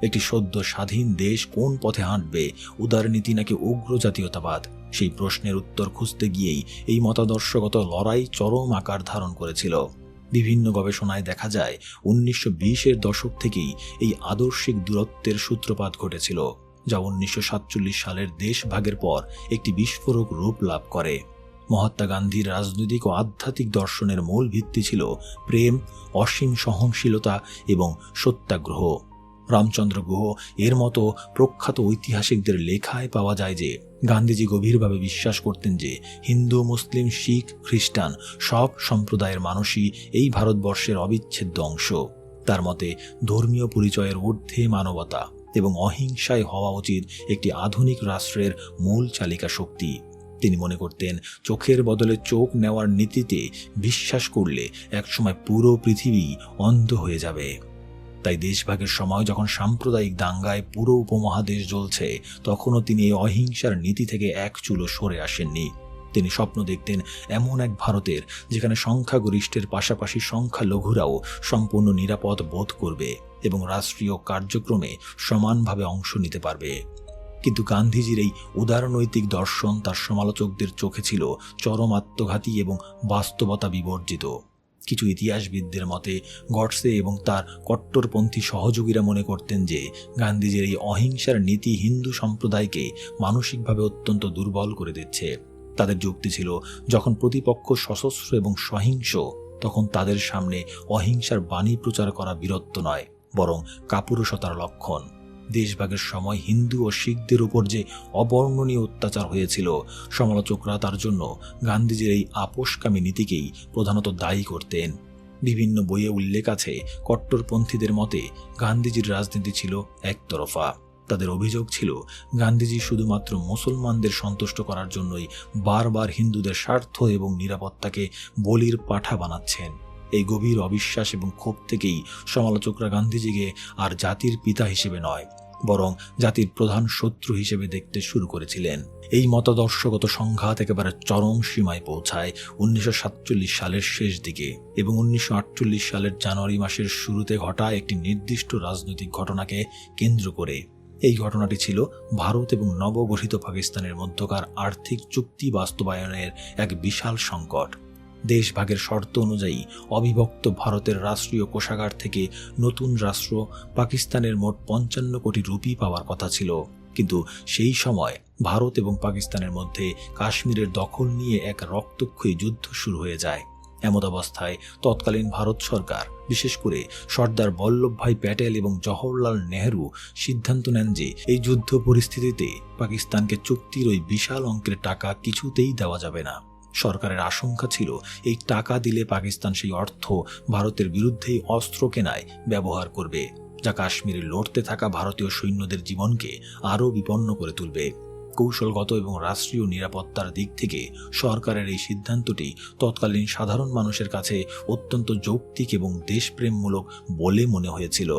একটি সদ্য স্বাধীন দেশ কোন পথে হাঁটবে, উদারনীতি নাকি উগ্র জাতীয়তাবাদ, সেই প্রশ্নের উত্তর খুঁজতে গিয়েই এই মতাদর্শগত লড়াই চরম আকার ধারণ করেছিল। বিভিন্ন গবেষণায় দেখা যায় 1920-এর দশক থেকেই এই আদর্শিক দূরত্বের সূত্রপাত ঘটেছিল, যা 1947 সালের দেশভাগের পর একটি বিস্ফোরক রূপ লাভ করে। মহাত্মা গান্ধীর রাজনৈতিক ও আধ্যাত্মিক দর্শনের মূল ভিত্তি ছিল প্রেম, অসীম সহনশীলতা এবং সত্যাগ্রহ। রামচন্দ্র গুহ এর মতো প্রখ্যাত ঐতিহাসিকদের লেখায় পাওয়া যায় যে গান্ধীজি গভীরভাবে বিশ্বাস করতেন যে হিন্দু, মুসলিম, শিখ, খ্রিস্টান সব সম্প্রদায়ের মানুষই এই ভারতবর্ষের অবিচ্ছেদ্য অংশ। তার মতে ধর্মীয় পরিচয়ের ঊর্ধ্বে মানবতা এবং অহিংসায় হওয়া উচিত একটি আধুনিক রাষ্ট্রের মূল চালিকা শক্তি। তিনি মনে করতেন চোখের বদলে চোখ নেওয়ার নীতিতে বিশ্বাস করলে একসময় পুরো পৃথিবী অন্ধ হয়ে যাবে। তাই দেশভাগের সময় যখন সাম্প্রদায়িক দাঙ্গায় পুরো উপমহাদেশ জ্বলছে, তখনও তিনি এই অহিংসার নীতি থেকে এক চুলো সরে আসেননি। তিনি স্বপ্ন দেখতেন এমন এক ভারতের যেখানে সংখ্যাগরিষ্ঠের পাশাপাশি সংখ্যালঘুরাও সম্পূর্ণ নিরাপদ বোধ করবে এবং রাষ্ট্রীয় কার্যক্রমে সমানভাবে অংশ নিতে পারবে। কিন্তু গান্ধীজির এই উদারনৈতিক দর্শন তার সমালোচকদের চোখে ছিল চরম আত্মঘাতী এবং বাস্তবতা বিবর্জিত। কিছু ইতিহাসবিদদের মতে গডসে এবং তার কট্টরপন্থী সহযোগীরা মনে করতেন যে গান্ধীজির এই অহিংসার নীতি হিন্দু সম্প্রদায়কে মানসিকভাবে অত্যন্ত দুর্বল করে দিচ্ছে। তাদের যুক্তি ছিল, যখন প্রতিপক্ষ সশস্ত্র এবং সহিংস, তখন তাদের সামনে অহিংসার বাণী প্রচার করা বীরত্ব নয়, বরং কাপুরুষতার লক্ষণ। দেশভাগের সময় হিন্দু ও শিখদের উপর যে অবর্ণনীয় অত্যাচার হয়েছিল, সমালোচকরা তার জন্য গান্ধীজির এই আপোষকামী নীতিকেই প্রধানত দায়ী করতেন। বিভিন্ন বইয়ে উল্লেখ আছে, কট্টরপন্থীদের মতে গান্ধীজির রাজনীতি ছিল একতরফা। তাদের অভিযোগ ছিল গান্ধীজি শুধুমাত্র মুসলমানদের সন্তুষ্ট করার জন্যই বারবার হিন্দুদের স্বার্থ এবং নিরাপত্তাকে বলির পাঠা বানাচ্ছেন। এই গভীর অবিশ্বাস এবং ক্ষোভ থেকেই সমালোচকরা গান্ধীজিকে আর জাতির পিতা হিসেবে নয়, বরং জাতির প্রধান শত্রু হিসেবে দেখতে শুরু করেছিলেন। এই মতাদর্শগত সংঘাত একেবারে চরম সীমায় পৌঁছায় 1947 সালের শেষ দিকে এবং 1948 সালের জানুয়ারি মাসের শুরুতে ঘটা একটি নির্দিষ্ট রাজনৈতিক ঘটনাকে কেন্দ্র করে। এই ঘটনাটি ছিল ভারত এবং নবগঠিত পাকিস্তানের মধ্যকার আর্থিক চুক্তি বাস্তবায়নের এক বিশাল সংকট। দেশভাগের শর্ত অনুযায়ী অবিভক্ত ভারতের রাষ্ট্রীয় কোষাগার থেকে নতুন রাষ্ট্র পাকিস্তানের মোট 55 কোটি রুপি পাওয়ার কথা ছিল, কিন্তু সেই সময় ভারত এবং পাকিস্তানের মধ্যে কাশ্মীরের দখল নিয়ে এক রক্তক্ষয়ী যুদ্ধ শুরু হয়ে যায়। এমত অবস্থায় তৎকালীন ভারত সরকার, বিশেষ করে সর্দার বল্লভভাই প্যাটেল এবং জওহরলাল নেহরু সিদ্ধান্ত নেন যে এই যুদ্ধ পরিস্থিতিতে পাকিস্তানকে চুক্তির ওই বিশাল অঙ্কের টাকা কিছুতেই দেওয়া যাবে না। সরকারের আশঙ্কা ছিল এই টাকা দিলে পাকিস্তান সেই অর্থ ভারতের বিরুদ্ধেই অস্ত্র কেনায় ব্যবহার করবে, যা কাশ্মীরে লড়তে থাকা ভারতীয় সৈন্যদের জীবনকে আরও বিপন্ন করে তুলবে। কৌশলগত এবং রাষ্ট্রীয় নিরাপত্তার দিক থেকে সরকারের এই সিদ্ধান্তটি তৎকালীন সাধারণ মানুষের কাছে অত্যন্ত যৌক্তিক এবং দেশপ্রেমমূলক বলে মনে হয়েছিল,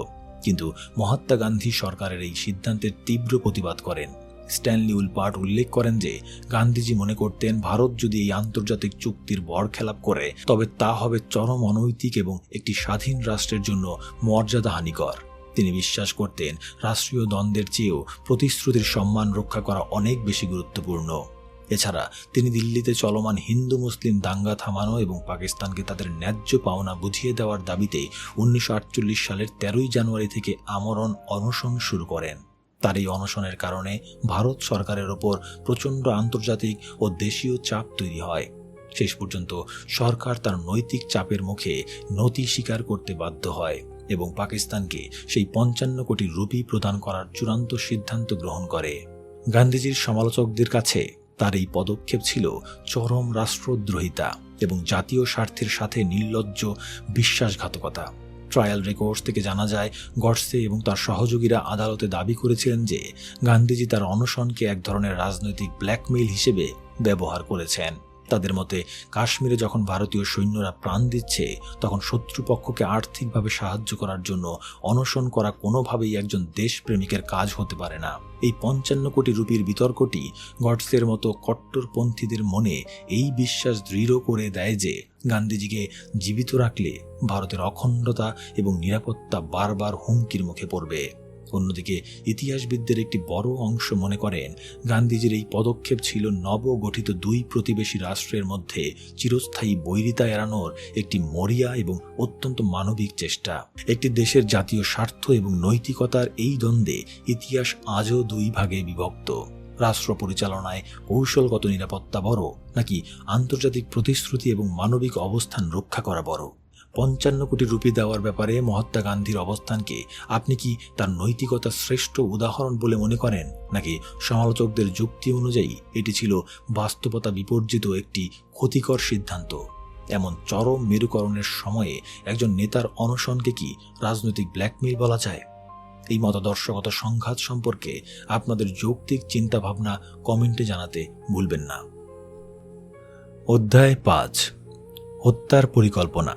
কিন্তু মহাত্মা গান্ধী সরকারের এই সিদ্ধান্তের তীব্র প্রতিবাদ করেন। স্ট্যানলি উলপার্ট উল্লেখ করেন যে গান্ধীজি মনে করতেন ভারত যদি এই আন্তর্জাতিক চুক্তির বরখেলাপ করে তবে তা হবে চরম অনৈতিক এবং একটি স্বাধীন রাষ্ট্রের জন্য মর্যাদাহানিকর। তিনি বিশ্বাস করতেন রাষ্ট্রীয় দ্বন্দ্বের চেয়েও প্রতিশ্রুতির সম্মান রক্ষা করা অনেক বেশি গুরুত্বপূর্ণ। এছাড়া তিনি দিল্লিতে চলমান হিন্দু মুসলিম দাঙ্গা থামানো এবং পাকিস্তানকে তাদের ন্যায্য পাওনা বুঝিয়ে দেওয়ার দাবিতে 1948 সালের 13 জানুয়ারি থেকে আমরণ অনশন শুরু করেন। তার এই অনশনের কারণে ভারত সরকারের ওপর প্রচণ্ড আন্তর্জাতিক ও দেশীয় চাপ তৈরি হয়। শেষ পর্যন্ত সরকার তার নৈতিক চাপের মুখে নতি স্বীকার করতে বাধ্য হয় এবং পাকিস্তানকে সেই 55 কোটি রুপি প্রদান করার চূড়ান্ত সিদ্ধান্ত গ্রহণ করে। গান্ধীজির সমালোচকদের কাছে তার এই পদক্ষেপ ছিল চরম রাষ্ট্রদ্রোহিতা এবং জাতীয় স্বার্থের সাথে নির্লজ্জ বিশ্বাসঘাতকতা। ট্রায়াল রেকর্ডস থেকে জানা যায় গডসে এবং তার সহযোগীরা আদালতে দাবি করেছিলেন যে গান্ধীজি তার অনশনকে এক ধরনের রাজনৈতিক ব্ল্যাকমেইল হিসেবে ব্যবহার করেছেন। তাদের মতে কাশ্মীরে যখন ভারতীয় সৈন্যরা প্রাণ দিচ্ছে তখন শত্রুপক্ষকে আর্থিকভাবে সাহায্য করার জন্য অনশন করা কোনোভাবেই একজন দেশপ্রেমিকের কাজ হতে পারে না। এই 55 কোটি রুপির বিতর্কটি গডসের মতো কট্টরপন্থীদের মনে এই বিশ্বাস দৃঢ় করে দেয় যে গান্ধীজিকে জীবিত রাখলে ভারতের অখণ্ডতা এবং নিরাপত্তা বারবার হুমকির মুখে পড়বে। অন্যদিকে ইতিহাসবিদদের একটি বড় অংশ মনে করেন গান্ধীজির এই পদক্ষেপ ছিল নবগঠিত দুই প্রতিবেশী রাষ্ট্রের মধ্যে চিরস্থায়ী বৈরিতা এড়ানোর একটি মরিয়া এবং অত্যন্ত মানবিক চেষ্টা। একটি দেশের জাতীয় স্বার্থ এবং নৈতিকতার এই দ্বন্দ্বে ইতিহাস আজও দুই ভাগে বিভক্ত। রাষ্ট্র পরিচালনায় কৌশলগত নিরাপত্তা বড় নাকি আন্তর্জাতিক প্রতিশ্রুতি এবং মানবিক অবস্থান রক্ষা করা বড়? 55 কোটি রুপি দেওয়ার ব্যাপারে মহাত্মা গান্ধীর অবস্থানকে আপনি কি তার নৈতিকতার শ্রেষ্ঠ উদাহরণ বলে মনে করেন, নাকি সমালোচকদের যুক্তি অনুযায়ী এটি ছিল বাস্তবতা বিপর্জিত একটি ক্ষতিকর সিদ্ধান্ত? এমন চরম মেরুকরণের সময়ে একজন নেতার অনশনকে কি রাজনৈতিক ব্ল্যাকমেইল বলা যায়? এই মতাদর্শগত সংঘাত সম্পর্কে আপনাদের যৌক্তিক চিন্তাভাবনা কমেন্টে জানাতে ভুলবেন না। অধ্যায় 5, হত্যার পরিকল্পনা,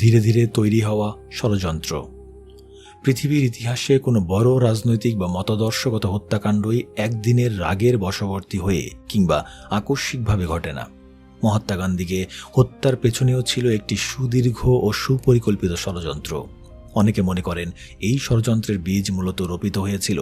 ধীরে ধীরে তৈরি হওয়া ষড়যন্ত্র। পৃথিবীর ইতিহাসে কোনো বড় রাজনৈতিক বা মতাদর্শগত হত্যাকাণ্ডই একদিনের রাগের বশবর্তী হয়ে কিংবা আকস্মিকভাবে ঘটে না। মহাত্মা গান্ধীকে হত্যার পেছনেও ছিল একটি সুদীর্ঘ ও সুপরিকল্পিত ষড়যন্ত্র। অনেকে মনে করেন এই ষড়যন্ত্রের বীজ মূলত রোপিত হয়েছিল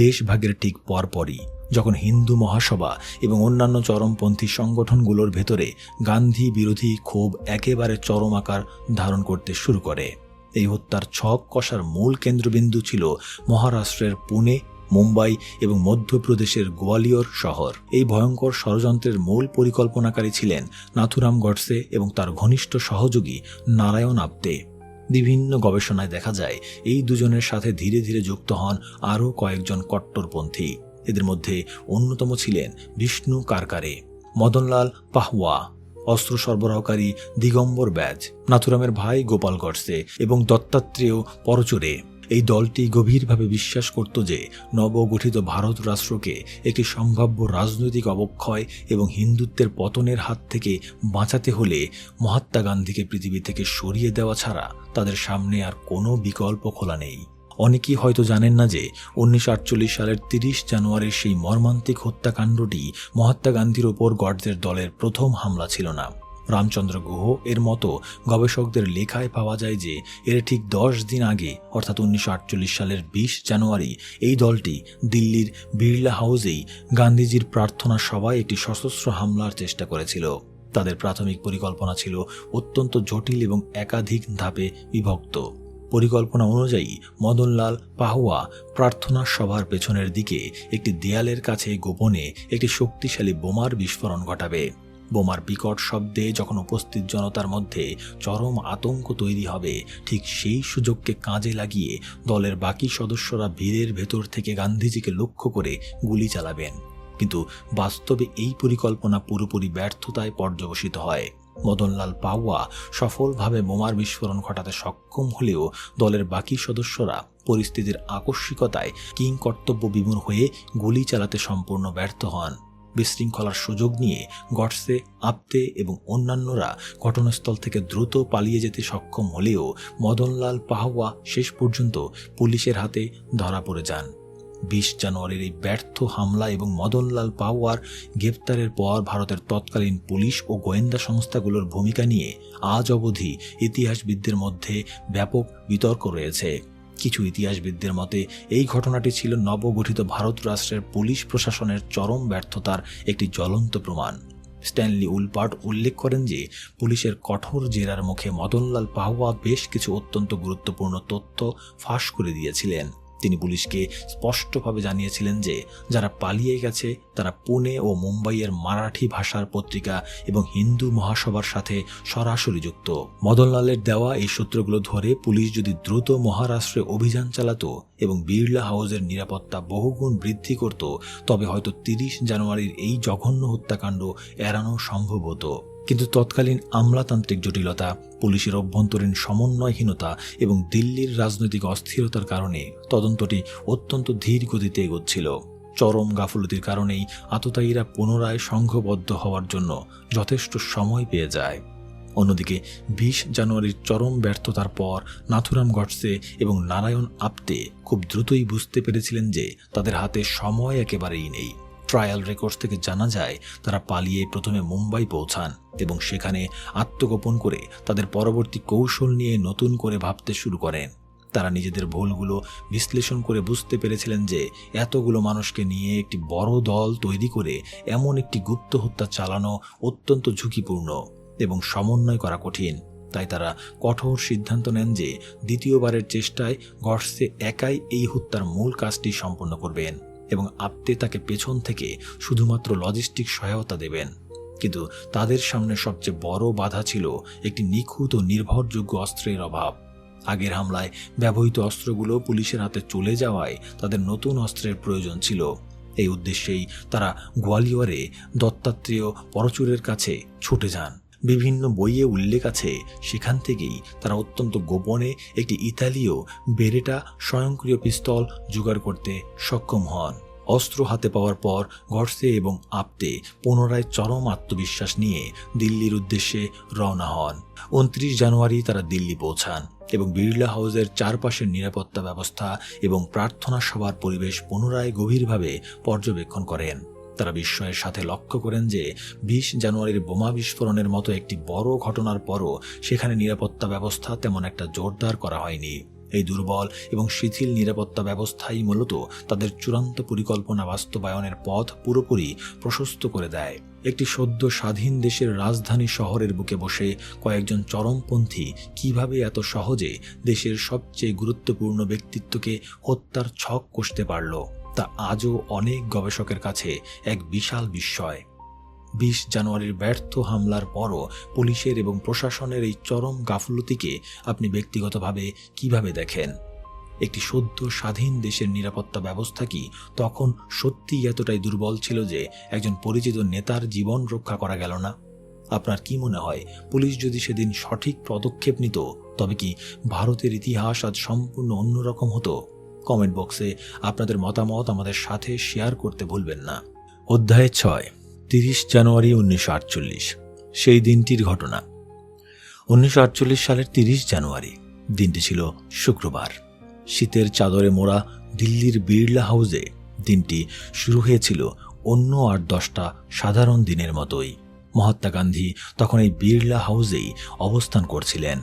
দেশভাগের ঠিক পরপরই, যখন হিন্দু মহাসভা এবং অন্যান্য চরমপন্থী সংগঠনগুলোর ভেতরে গান্ধী বিরোধী ক্ষোভ একেবারে চরম আকার ধারণ করতে শুরু করে। এই হত্যার ছক কষার মূল কেন্দ্রবিন্দু ছিল মহারাষ্ট্রের পুনে, মুম্বাই এবং মধ্যপ্রদেশের গোয়ালিয়র শহর। এই ভয়ঙ্কর ষড়যন্ত্রের মূল পরিকল্পনাকারী ছিলেন নাথুরাম গডসে এবং তার ঘনিষ্ঠ সহযোগী নারায়ণ আপ্তে। বিভিন্ন গবেষণায় দেখা যায় এই দুজনের সাথে ধীরে ধীরে যুক্ত হন আরও কয়েকজন কট্টরপন্থী। এদের মধ্যে অন্যতম ছিলেন বিষ্ণু কারকারে, মদনলাল পাহওয়া, অস্ত্র সরবরাহকারী দিগম্বর ব্যাজ, নাথুরামের ভাই গোপাল গডসে এবং দত্তাত্রেয় পরচুরে। এই দলটি গভীরভাবে বিশ্বাস করত যে নবগঠিত ভারত রাষ্ট্রকে একটি সম্ভাব্য রাজনৈতিক অবক্ষয় এবং হিন্দুত্বের পতনের হাত থেকে বাঁচাতে হলে মহাত্মা গান্ধীকে পৃথিবী থেকে সরিয়ে দেওয়া ছাড়া তাদের সামনে আর কোনো বিকল্প খোলা নেই। অনেকেই হয়তো জানেন না যে 1948 সালের 30 জানুয়ারির সেই মর্মান্তিক হত্যাকাণ্ডটি মহাত্মা গান্ধীর ওপর গডসের দলের প্রথম হামলা ছিল না। রামচন্দ্র গুহ এর মতো গবেষকদের লেখায় পাওয়া যায় যে এর ঠিক 10 দিন আগে অর্থাৎ 1948 সালের 20 জানুয়ারি এই দলটি দিল্লির বিড়লা হাউসেই গান্ধীজির প্রার্থনা সভায় একটি সশস্ত্র হামলার চেষ্টা করেছিল। তাদের প্রাথমিক পরিকল্পনা ছিল অত্যন্ত জটিল এবং একাধিক ধাপে বিভক্ত। পরিকল্পনা অনুযায়ী মদনলাল পাহুয়া প্রার্থনা সভার পেছনের দিকে একটি দেয়ালের কাছে গোপনে একটি শক্তিশালী বোমার বিস্ফোরণ ঘটাবে। বোমার বিকট শব্দে যখন উপস্থিত জনতার মধ্যে চরম আতঙ্ক তৈরি হবে, ঠিক সেই সুযোগকে কাজে লাগিয়ে দলের বাকি সদস্যরা ভিড়ের ভেতর থেকে গান্ধীজিকে লক্ষ্য করে গুলি চালাবেন। কিন্তু বাস্তবে এই পরিকল্পনা পুরোপুরি ব্যর্থতায় পর্যবসিত হয়। মদনলাল পাহুয়া সফলভাবে বোমার বিস্ফোরণ ঘটাতে সক্ষম হলেও দলের বাকি সদস্যরা পরিস্থিতির আকস্মিকতায় কিংকর্তব্য বিমূঢ় হয়ে গুলি চালাতে সম্পূর্ণ ব্যর্থ হন। বিশৃঙ্খলার সুযোগ নিয়ে গডসে, আপ্তে এবং অন্যান্যরা ঘটনাস্থল থেকে দ্রুত পালিয়ে যেতে সক্ষম হলেও মদনলাল পাহুয়া শেষ পর্যন্ত পুলিশের হাতে ধরা পড়ে যান। 20 জানুয়ারির এই ব্যর্থ হামলা এবং মদনলাল পাহুয়ার গ্রেপ্তারের পর ভারতের তৎকালীন পুলিশ ও গোয়েন্দা সংস্থাগুলোর ভূমিকা নিয়ে আজ অবধি ইতিহাসবিদদের মধ্যে ব্যাপক বিতর্ক রয়েছে। কিছু ইতিহাসবিদদের মতে এই ঘটনাটি ছিল নবগঠিত ভারত রাষ্ট্রের পুলিশ প্রশাসনের চরম ব্যর্থতার একটি জ্বলন্ত প্রমাণ। স্ট্যানলি উলপার্ট উল্লেখ করেন যে পুলিশের কঠোর জেরার মুখে মদনলাল পাহুয়া বেশ কিছু অত্যন্ত গুরুত্বপূর্ণ তথ্য ফাঁস করে দিয়েছিলেন। তিনি পুলিশকে স্পষ্টভাবে জানিয়েছিলেন যে যারা পালিয়ে গেছে তারা পুনে ও মুম্বাইয়ের মারাঠি ভাষার পত্রিকা এবং হিন্দু মহাসভার সাথে সরাসরি যুক্ত। মদনলালের দেওয়া এই সূত্রগুলো ধরে পুলিশ যদি দ্রুত মহারাষ্ট্রে অভিযান চালাতো এবং বিড়লা হাউসের নিরাপত্তা বহুগুণ বৃদ্ধি করত, তবে হয়তো 30 জানুয়ারির এই জঘন্য হত্যাকাণ্ড এড়ানো সম্ভব হতো। কিন্তু তৎকালীন আমলাতান্ত্রিক জটিলতা, পুলিশের অভ্যন্তরীণ সমন্বয়হীনতা এবং দিল্লির রাজনৈতিক অস্থিরতার কারণে তদন্তটি অত্যন্ত ধীর গতিতে এগোচ্ছিল। চরম গাফলতির কারণেই আততায়ীরা পুনরায় সংঘবদ্ধ হওয়ার জন্য যথেষ্ট সময় পেয়ে যায়। অন্যদিকে 20 জানুয়ারির চরম ব্যর্থতার পর নাথুরাম গডসে এবং নারায়ণ আপ্তে খুব দ্রুতই বুঝতে পেরেছিলেন যে তাদের হাতে সময় একেবারেই নেই। ট্রায়াল রেকর্ডস থেকে জানা যায় তারা পালিয়ে প্রথমে মুম্বাই পৌঁছান এবং সেখানে আত্মগোপন করে তাদের পরবর্তী কৌশল নিয়ে নতুন করে ভাবতে শুরু করেন। তারা নিজেদের ভুলগুলো বিশ্লেষণ করে বুঝতে পেরেছিলেন যে এতগুলো মানুষকে নিয়ে একটি বড় দল তৈরি করে এমন একটি গুপ্ত হত্যা চালানো অত্যন্ত ঝুঁকিপূর্ণ এবং সমন্বয় করা কঠিন। তাই তারা কঠোর সিদ্ধান্ত নেন যে দ্বিতীয়বারের চেষ্টায় গডসে একাই এই হত্যার মূল কাজটি সম্পন্ন করবেন এবং আপ্তে তাকে পেছন থেকে শুধুমাত্র লজিস্টিক সহায়তা দেবেন। কিন্তু তাদের সামনে সবচেয়ে বড় বাধা ছিল একটি নিখুঁত ও নির্ভরযোগ্য অস্ত্রের অভাব। আগের হামলায় ব্যবহৃত অস্ত্রগুলো পুলিশের হাতে চলে যাওয়ায় তাদের নতুন অস্ত্রের প্রয়োজন ছিল। এই উদ্দেশ্যেই তারা গোয়ালিয়রে দত্তাত্রেয় পরচুরের কাছে ছুটে যান। বিভিন্ন বইয়ে উল্লেখ আছে সেখান থেকেই তারা অত্যন্ত গোপনে একটি ইতালীয় বেরেটা স্বয়ংক্রিয় পিস্তল জোগাড় করতে সক্ষম হন। অস্ত্র হাতে পাওয়ার পর গডসে এবং আপ্তে পুনরায় চরম আত্মবিশ্বাস নিয়ে দিল্লির উদ্দেশ্যে রওনা হন। 29 জানুয়ারি তারা দিল্লি পৌঁছান এবং বিড়লা হাউসের চারপাশের নিরাপত্তা ব্যবস্থা এবং প্রার্থনা সভার পরিবেশ পুনরায় গভীরভাবে পর্যবেক্ষণ করেন। তারা বিস্ময়ের সাথে লক্ষ্য করেন যে 20 জানুয়ারির বোমা বিস্ফোরণের মতো একটি বড় ঘটনার পরও সেখানে নিরাপত্তা ব্যবস্থা তেমন একটা জোরদার করা হয়নি। এই দুর্বল এবং শিথিল নিরাপত্তা ব্যবস্থাই মূলত তাদের চূড়ান্ত পরিকল্পনা বাস্তবায়নের পথ পুরোপুরি প্রশস্ত করে দেয়। একটি সদ্য স্বাধীন দেশের রাজধানী শহরের বুকে বসে কয়েকজন চরমপন্থী কিভাবে এত সহজে দেশের সবচেয়ে গুরুত্বপূর্ণ ব্যক্তিত্বকে হত্যার ছক কষতে পারল, তা আজও অনেক গবেষকের কাছে এক বিশাল বিস্ময়। 20 জানুয়ারির ব্যর্থ হামলার পরও পুলিশের এবং প্রশাসনের এই চরম গাফলতিকে আপনি ব্যক্তিগতভাবে কিভাবে দেখেন? একটি সদ্য স্বাধীন দেশের নিরাপত্তা ব্যবস্থা কি তখন সত্যিই এতটাই দুর্বল ছিল যে একজন পরিচিত নেতার জীবন রক্ষা করা গেল না? আপনার কি মনে হয়, পুলিশ যদি সেদিন সঠিক পদক্ষেপ নিত তবে কি ভারতের ইতিহাস আজ সম্পূর্ণ অন্যরকম হতো? কমেন্ট বক্সে আপনাদের মতামত আমাদের সাথে শেয়ার করতে ভুলবেন না। অধ্যায় 6, 30 জানুয়ারি 1948। সেই দিনটির ঘটনা। 1948 সালের 30 জানুয়ারি দিনটি ছিল শুক্রবার। শীতের চাদরে মোড়া দিল্লির বিড়লা হাউসে দিনটি শুরু হয়েছিল অন্য 8-10টা সাধারণ দিনের মতোই। মহাত্মা গান্ধী তখন এই বিড়লা হাউসেই অবস্থান করছিলেন।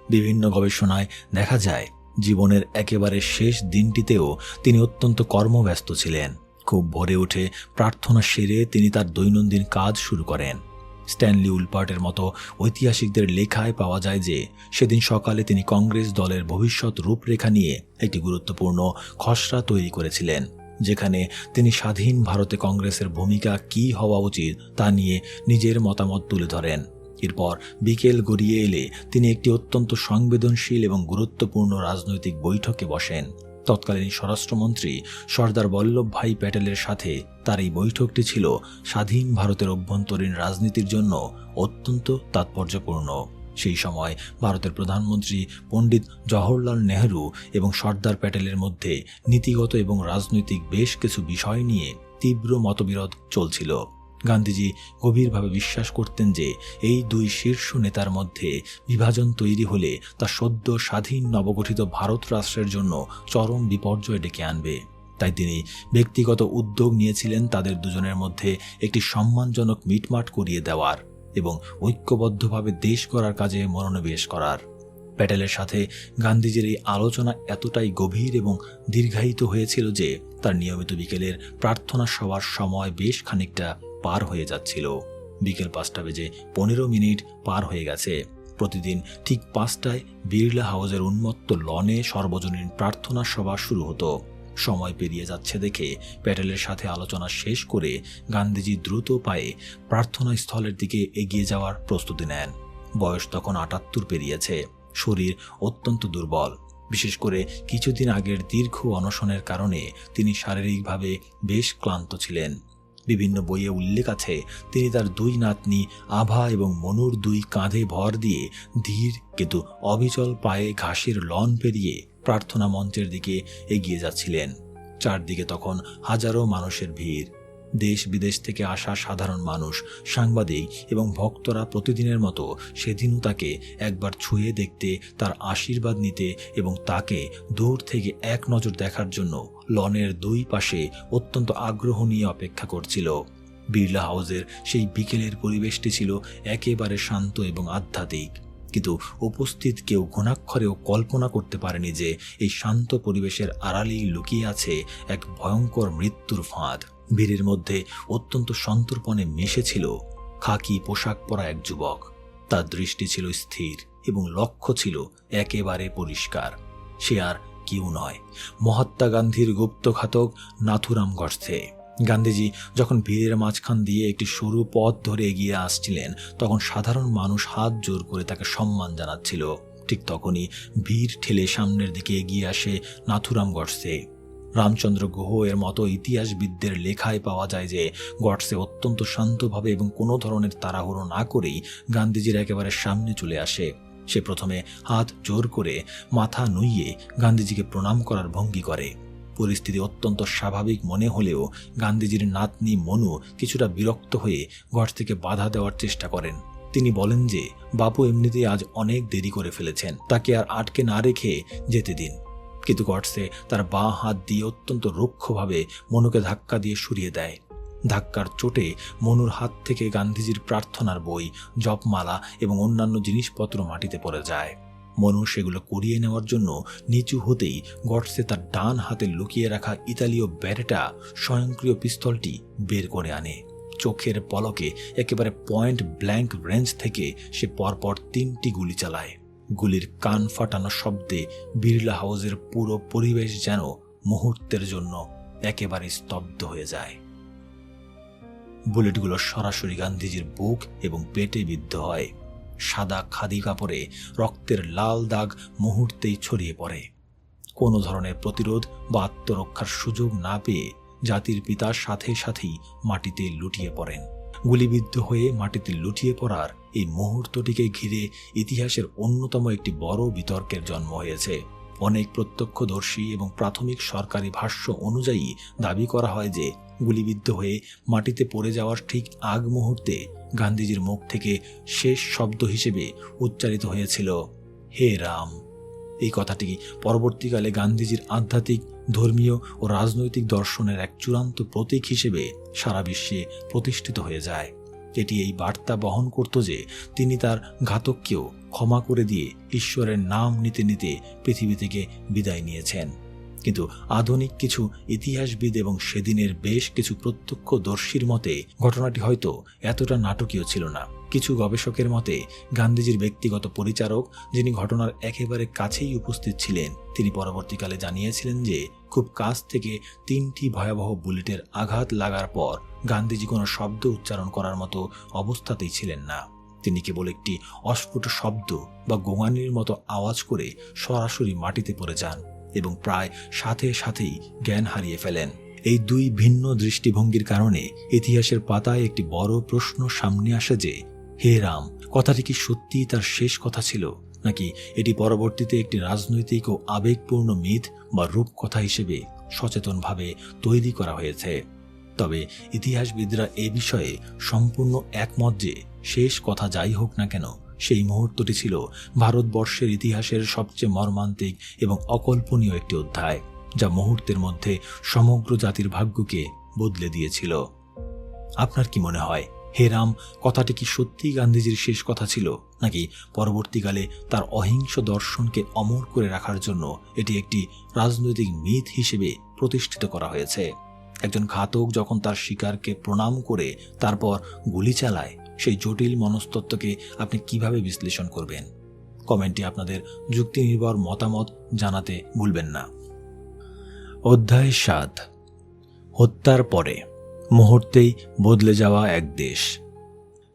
বিভিন্ন গবেষণায় দেখা যায় জীবনের একেবারে শেষ দিনটিতেও তিনি অত্যন্ত কর্মব্যস্ত ছিলেন। খুব ভোরে উঠে প্রার্থনা সেরে তিনি তার দৈনন্দিন কাজ শুরু করেন। স্ট্যানলি উলপার্টের মতো ঐতিহাসিকদের লেখায় পাওয়া যায় যে সেদিন সকালে তিনি কংগ্রেস দলের ভবিষ্যৎ রূপরেখা নিয়ে একটি গুরুত্বপূর্ণ খসড়া তৈরি করেছিলেন, যেখানে তিনি স্বাধীন ভারতে কংগ্রেসের ভূমিকা কী হওয়া উচিত তা নিয়ে নিজের মতামত তুলে ধরেন। এরপর বিকেল গড়িয়ে এলে তিনি একটি অত্যন্ত সংবেদনশীল এবং গুরুত্বপূর্ণ রাজনৈতিক বৈঠকে বসেন। তৎকালীন স্বরাষ্ট্রমন্ত্রী সর্দার বল্লভভাই প্যাটেলের সাথে তার এই বৈঠকটি ছিল স্বাধীন ভারতের অভ্যন্তরীণ রাজনীতির জন্য অত্যন্ত তাৎপর্যপূর্ণ। সেই সময় ভারতের প্রধানমন্ত্রী পণ্ডিত জওহরলাল নেহরু এবং সর্দার প্যাটেলের মধ্যে নীতিগত এবং রাজনৈতিক বেশ কিছু বিষয় নিয়ে তীব্র মতবিরোধ চলছিল। গান্ধীজি গভীরভাবে বিশ্বাস করতেন যে এই দুই শীর্ষ নেতার মধ্যে বিভাজন তৈরি হলে তা সদ্য স্বাধীন নবগঠিত ভারত রাষ্ট্রের জন্য চরম বিপর্যয় ডেকে আনবে। তাই তিনি ব্যক্তিগত উদ্যোগ নিয়েছিলেন তাদের দুজনের মধ্যে একটি সম্মানজনক মিটমাট করিয়ে দেওয়ার এবং ঐক্যবদ্ধভাবে দেশ গড়ার কাজে মনোনিবেশ করার। প্যাটেলের সাথে গান্ধীজির এই আলোচনা এতটাই গভীর এবং দীর্ঘায়িত হয়েছিল যে তার নিয়মিত বিকেলের প্রার্থনা সভার সময় বেশ খানিকটা পার হয়ে যাচ্ছিল। বিকেল 5:15 পার হয়ে গেছে। প্রতিদিন ঠিক 5টায় বিড়লা হাউসের উন্মত্ত লনে সর্বজনীন প্রার্থনা সভা শুরু হতো। সময় পেরিয়ে যাচ্ছে দেখে প্যাটেলের সাথে আলোচনা শেষ করে গান্ধীজি দ্রুত পায়ে প্রার্থনা স্থলের দিকে এগিয়ে যাওয়ার প্রস্তুতি নেন। বয়স তখন 78 পেরিয়েছে। শরীর অত্যন্ত দুর্বল। বিশেষ করে কিছুদিন আগের দীর্ঘ অনশনের কারণে তিনি শারীরিকভাবে বেশ ক্লান্ত ছিলেন। বিভিন্ন বইয়ে উল্লেখ আছে তিনি তার 2 নাতনি আভা এবং মনুর 2 কাঁধে ভর দিয়ে ধীর কিন্তু অবিচল পায়ে ঘাসের লন পেরিয়ে প্রার্থনা মঞ্চের দিকে এগিয়ে যাচ্ছিলেন। চারদিকে তখন হাজারো মানুষের ভিড়। দেশ বিদেশ থেকে আসা সাধারণ মানুষ, সাংবাদিক এবং ভক্তরা প্রতিদিনের মতো সেদিনও তাকে একবার ছুঁয়ে দেখতে, তার আশীর্বাদ নিতে এবং তাকে দূর থেকে এক নজর দেখার জন্য লনের 2 পাশে অত্যন্ত আগ্রহ নিয়ে অপেক্ষা করছিল। বিড়লা হাউসের সেই বিকেলের পরিবেশটি ছিল একেবারে শান্ত এবং আধ্যাত্মিক, কিন্তু উপস্থিত কেউ ঘুণাক্ষরেও কল্পনা করতে পারেনি যে এই শান্ত পরিবেশের আড়ালেই লুকিয়ে আছে এক ভয়ঙ্কর মৃত্যুর ফাঁদ। ভিড়ের মধ্যে অত্যন্ত সন্তর্পণে মিশেছিল খাকি পোশাক পরা এক যুবক। তার দৃষ্টি ছিল স্থির এবং লক্ষ্য ছিল একেবারে পরিষ্কার। সে আর কেউ নয়, মহাত্মা গান্ধীর গুপ্তঘাতক নাথুরাম গডসে। গান্ধীজি যখন ভিড়ের মাঝখান দিয়ে একটি সরু পথ ধরে এগিয়ে আসছিলেন, তখন সাধারণ মানুষ হাত জোর করে তাকে সম্মান জানাচ্ছিল। ঠিক তখনই ভিড় ঠেলে সামনের দিকে এগিয়ে আসে নাথুরাম গডসে। রামচন্দ্র গুহ এর মতো ইতিহাসবিদদের লেখায় পাওয়া যায় যে গডসে অত্যন্ত শান্তভাবে এবং কোনো ধরনের তাড়াহুড়ো না করেই গান্ধীজির একেবারে সামনে চলে আসে। সে প্রথমে হাত জোর করে মাথা নুইয়ে গান্ধীজিকে প্রণাম করার ভঙ্গি করে। পরিস্থিতি অত্যন্ত স্বাভাবিক মনে হলেও গান্ধীজির নাতনি মনু কিছুটা বিরক্ত হয়ে গডসেকে বাধা দেওয়ার চেষ্টা করেন। তিনি বলেন যে বাপু এমনিতেই আজ অনেক দেরি করে ফেলেছেন, তাকে আর আটকে না রেখে যেতে দিন। কিন্তু গডসে তার বাঁ হাত দিয়ে অত্যন্ত রুক্ষভাবে মনুকে ধাক্কা দিয়ে সরিয়ে দেয়। ধাক্কার চোটে মনুর হাত থেকে গান্ধীজির প্রার্থনার বই, জপমালা এবং অন্যান্য জিনিসপত্র মাটিতে পড়ে যায়। মনু সেগুলো কুড়িয়ে নেওয়ার জন্য নিচু হতেই গডসে তার ডান হাতে লুকিয়ে রাখা ইতালীয় ব্যারেটা স্বয়ংক্রিয় পিস্তলটি বের করে আনে। চোখের পলকে একেবারে পয়েন্ট ব্ল্যাঙ্ক রেঞ্জ থেকে সে পরপর 3টি গুলি চালায়। গুলির কান ফাটানো শব্দে বিড়লা হাউসের পুরো পরিবেশ যেন মুহূর্তের জন্য একেবারে স্তব্ধ হয়ে যায়। বুলেটগুলো সরাসরি গান্ধীজির বুক এবং পেটে বিদ্ধ হয়। সাদা খাদি কাপড়ে রক্তের লাল দাগ মুহূর্তেই ছড়িয়ে পড়ে। কোনো ধরনের প্রতিরোধ বা আত্মরক্ষার সুযোগ না পেয়ে জাতির পিতা সাথে সাথেই মাটিতে লুটিয়ে পড়েন। গুলিবিদ্ধ হয়ে মাটিতে লুটিয়ে পড়ার এই মুহূর্তটিকে ঘিরে ইতিহাসের অন্যতম একটি বড় বিতর্কের জন্ম হয়েছে। অনেক প্রত্যক্ষদর্শী এবং প্রাথমিক সরকারি ভাষ্য অনুযায়ী দাবি করা হয় যে গুলিবিদ্ধ হয়ে মাটিতে পড়ে যাওয়ার ঠিক আগ মুহূর্তে গান্ধীজির মুখ থেকে শেষ শব্দ হিসেবে উচ্চারিত হয়েছিল, হে রাম। এই কথাটি পরবর্তীকালে গান্ধীজির আধ্যাত্মিক, ধর্মীয় ও রাজনৈতিক দর্শনের এক চূড়ান্ত প্রতীক হিসেবে সারা বিশ্বে প্রতিষ্ঠিত হয়ে যায়। এটি এই বার্তা বহন করত যে তিনি তার ঘাতককেও ক্ষমা করে দিয়ে ঈশ্বরের নাম নিতে নিতে পৃথিবী থেকে বিদায় নিয়েছেন। কিন্তু আধুনিক কিছু ইতিহাসবিদ এবং সেদিনের বেশ কিছু প্রত্যক্ষদর্শীর মতে ঘটনাটি হয়তো এতটা নাটকীয় ছিল না। কিছু গবেষকের মতে গান্ধীজির ব্যক্তিগত পরিচারক, যিনি ঘটনার একেবারে কাছেই উপস্থিত ছিলেন, তিনি পরবর্তীকালে জানিয়েছিলেন যে খুব কাছ থেকে 3টি ভয়াবহ বুলেটের আঘাত লাগার পর গান্ধীজি কোনো শব্দ উচ্চারণ করার মতো অবস্থাতেই ছিলেন না। তিনি কেবল একটি অস্ফুট শব্দ বা গোঙানির মতো আওয়াজ করে সরাসরি মাটিতে পড়ে যান এবং প্রায় সাথে সাথেই জ্ঞান হারিয়ে ফেলেন। এই দুই ভিন্ন দৃষ্টিভঙ্গির কারণে ইতিহাসের পাতায় একটি বড় প্রশ্ন সামনে আসে যে, হে রাম কথাটি কি সত্যিই তার শেষ কথা ছিল, নাকি এটি পরবর্তীতে একটি রাজনৈতিক ও আবেগপূর্ণ মিথ বা রূপকথা হিসেবে সচেতনভাবে তৈরি করা হয়েছে। তবে ইতিহাসবিদরা এ বিষয়ে সম্পূর্ণ একমত যে শেষ কথা যাই হোক না কেন, সেই মুহূর্তটি ছিল ভারতবর্ষের ইতিহাসের সবচেয়ে মর্মান্তিক এবং অকল্পনীয় একটি অধ্যায়, যা মুহূর্তের মধ্যে সমগ্র জাতির ভাগ্যকে বদলে দিয়েছিল। আপনার কি মনে হয়, হে রাম কথাটি কি সত্যিই গান্ধীজির শেষ কথা ছিল, নাকি পরবর্তীকালে তার অহিংস দর্শনকে অমর করে রাখার জন্য এটি একটি রাজনৈতিক মিথ হিসেবে প্রতিষ্ঠিত করা হয়েছে? একজন ঘাতক যখন তার শিকারকে প্রণাম করে তারপর গুলি চালায়, সেই জটিল মনস্তত্ত্বকে আপনি কিভাবে বিশ্লেষণ করবেন? কমেন্টে আপনাদের যুক্তিনির্ভর মতামত জানাতে ভুলবেন না। অধ্যায় 7, হত্যার পরে মুহূর্তেই বদলে যাওয়া এক দেশ।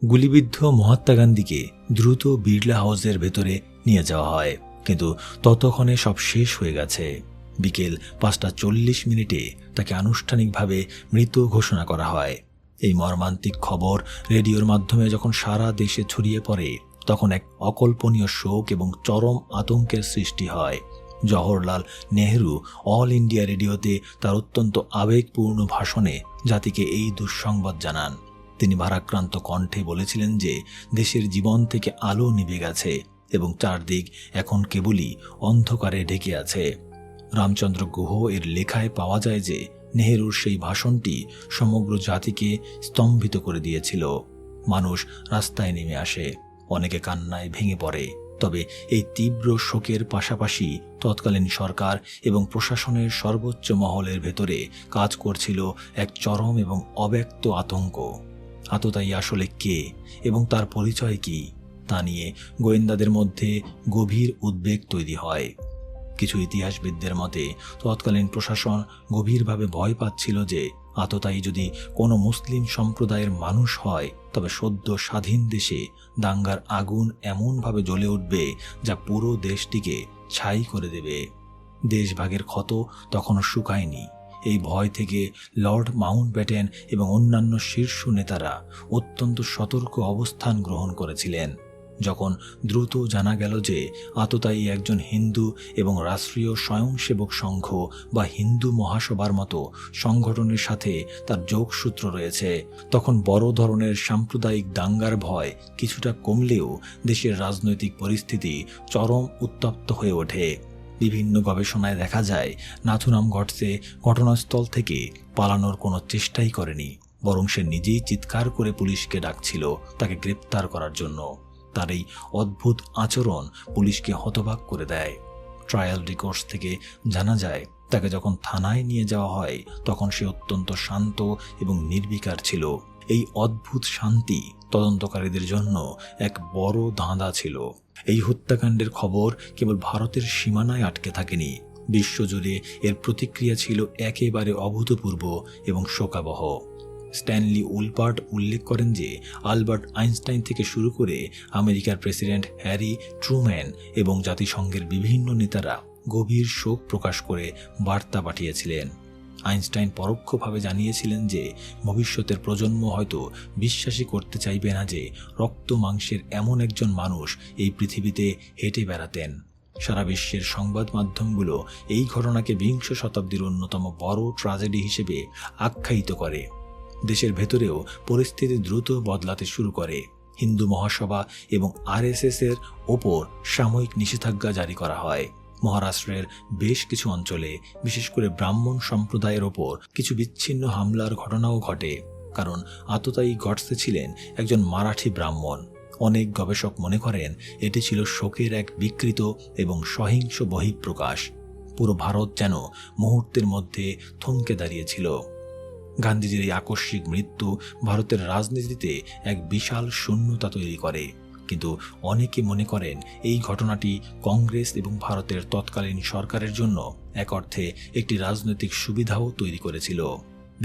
গুলিবিদ্ধ মহাত্মা গান্ধীকে দ্রুত বিড়লা হাউসের ভেতরে নিয়ে যাওয়া হয়, কিন্তু ততক্ষণে সব শেষ হয়ে গেছে। বিকেল 5:40 তাকে আনুষ্ঠানিকভাবে মৃত ঘোষণা করা হয়। এই মর্মান্তিক খবর রেডিওর মাধ্যমে যখন সারা দেশে ছড়িয়ে পড়ে, তখন এক অকল্পনীয় শোক এবং চরম আতঙ্কের সৃষ্টি হয়। জওহরলাল নেহরু অল ইন্ডিয়া রেডিওতে তার অত্যন্ত আবেগপূর্ণ ভাষণে জাতিকে এই দুঃসংবাদ জানান। তিনি ভারাক্রান্ত কণ্ঠে বলেছিলেন যে দেশের জীবন থেকে আলো নিভে গেছে এবং চারদিক এখন কেবলই অন্ধকারে ঢেকে আছে। রামচন্দ্র গুহ এর লেখায় পাওয়া যায় যে নেহরুর সেই ভাষণটি সমগ্র জাতিকে স্তম্ভিত করে দিয়েছিল। মানুষ রাস্তায় নেমে আসে, অনেকে কান্নায় ভেঙে পড়ে। তবে এই তীব্র শোকের পাশাপাশি তৎকালীন সরকার এবং প্রশাসনের সর্বোচ্চ মহলের ভেতরে কাজ করছিল এক চরম এবং অব্যক্ত আতঙ্ক। আততায়ী আসলে কে এবং তার পরিচয় কি, তা নিয়ে গোয়েন্দাদের মধ্যে গভীর উদ্বেগ তৈরি হয়। কিছু ইতিহাসবিদদের মতে তৎকালীন প্রশাসন গভীরভাবে ভয় পাচ্ছিল যে আততায়ী যদি কোনো মুসলিম সম্প্রদায়ের মানুষ হয়, তবে সদ্য স্বাধীন দেশে দাঙ্গার আগুন এমনভাবে জ্বলে উঠবে যা পুরো দেশটিকে ছাই করে দেবে। দেশভাগের ক্ষত তখনও শুকায়নি। এই ভয় থেকে লর্ড মাউন্টব্যাটেন এবং অন্যান্য শীর্ষ নেতারা অত্যন্ত সতর্ক অবস্থান গ্রহণ করেছিলেন। যখন দ্রুত জানা গেল যে আততায়ী একজন হিন্দু এবং রাষ্ট্রীয় স্বয়ংসেবক সংঘ বা হিন্দু মহাসভার মতো সংগঠনের সাথে তার যোগসূত্র রয়েছে, তখন বড় ধরনের সাম্প্রদায়িক দাঙ্গার ভয় কিছুটা কমলেও দেশের রাজনৈতিক পরিস্থিতি চরম উত্তপ্ত হয়ে ওঠে। বিভিন্ন গবেষণায় দেখা যায় নাথুরাম গডসে ঘটনাস্থল থেকে পালানোর কোনো চেষ্টাই করেনি, বরং সে নিজেই চিৎকার করে পুলিশকে ডাকছিল তাকে গ্রেপ্তার করার জন্য। তার এই অদ্ভুত আচরণ পুলিশকে হতবাক করে দেয়। ট্রায়াল রেকর্ডস থেকে জানা যায় তাকে যখন থানায় নিয়ে যাওয়া হয় তখন সে অত্যন্ত শান্ত এবং নির্বিকার ছিল। এই অদ্ভুত শান্তি তদন্তকারীদের জন্য এক বড় ধাঁধা ছিল। এই হত্যাকাণ্ডের খবর কেবল ভারতের সীমানায় আটকে থাকেনি, বিশ্বজুড়ে এর প্রতিক্রিয়া ছিল একেবারে অভূতপূর্ব এবং শোকাবহ। স্ট্যানলি উলপার্ট উল্লেখ করেন যে আলবার্ট আইনস্টাইন থেকে শুরু করে আমেরিকার প্রেসিডেন্ট হ্যারি ট্রুম্যান এবং জাতিসংঘের বিভিন্ন নেতারা গভীর শোক প্রকাশ করে বার্তা পাঠিয়েছিলেন। আইনস্টাইন পরোক্ষভাবে জানিয়েছিলেন যে ভবিষ্যতের প্রজন্ম হয়তো বিশ্বাসই করতে চাইবে না যে রক্ত মাংসের এমন একজন মানুষ এই পৃথিবীতে হেঁটে বেড়াতেন। সারা বিশ্বের সংবাদ মাধ্যমগুলো এই ঘটনাকে বিংশ শতাব্দীর অন্যতম বড় ট্র্যাজেডি হিসেবে আখ্যায়িত করে। দেশের ভেতরেও পরিস্থিতি দ্রুত বদলাতে শুরু করে। হিন্দু মহাসভা এবং আরএসএস এর ওপর সাময়িক নিষেধাজ্ঞা জারি করা হয়। মহারাষ্ট্রের বেশ কিছু অঞ্চলে, বিশেষ করে ব্রাহ্মণ সম্প্রদায়ের ওপর কিছু বিচ্ছিন্ন হামলার ঘটনাও ঘটে, কারণ আততায়ী গডসে ছিলেন একজন মারাঠি ব্রাহ্মণ। অনেক গবেষক মনে করেন এটি ছিল শোকের এক বিকৃত এবং সহিংস বহিঃপ্রকাশ। পুরো ভারত যেন মুহূর্তের মধ্যে থমকে দাঁড়িয়েছিল। গান্ধীজির এই আকস্মিক মৃত্যু ভারতের রাজনীতিতে এক বিশাল শূন্যতা তৈরি করে, কিন্তু অনেকে মনে করেন এই ঘটনাটি কংগ্রেস এবং ভারতের তৎকালীন সরকারের জন্য এক অর্থে একটি রাজনৈতিক সুবিধাও তৈরি করেছিল।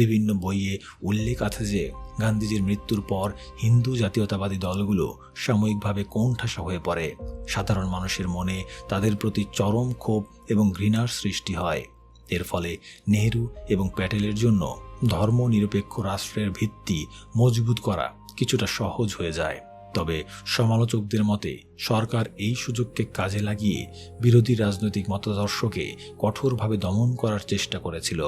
বিভিন্ন বইয়ে উল্লেখ আছে যে গান্ধীজির মৃত্যুর পর হিন্দু জাতীয়তাবাদী দলগুলো সাময়িকভাবে কোণঠাসা হয়ে পড়ে। সাধারণ মানুষের মনে তাদের প্রতি চরম ক্ষোভ এবং ঘৃণার সৃষ্টি হয়। এর ফলে নেহেরু এবং প্যাটেলের জন্য ধর্মনিরপেক্ষ রাষ্ট্রের ভিত্তি মজবুত করা কিছুটা সহজ হয়ে যায়। তবে সমালোচকদের মতে সরকার এই সুযোগকে কাজে লাগিয়ে বিরোধী রাজনৈতিক মতাদর্শকে কঠোরভাবে দমন করার চেষ্টা করেছিল।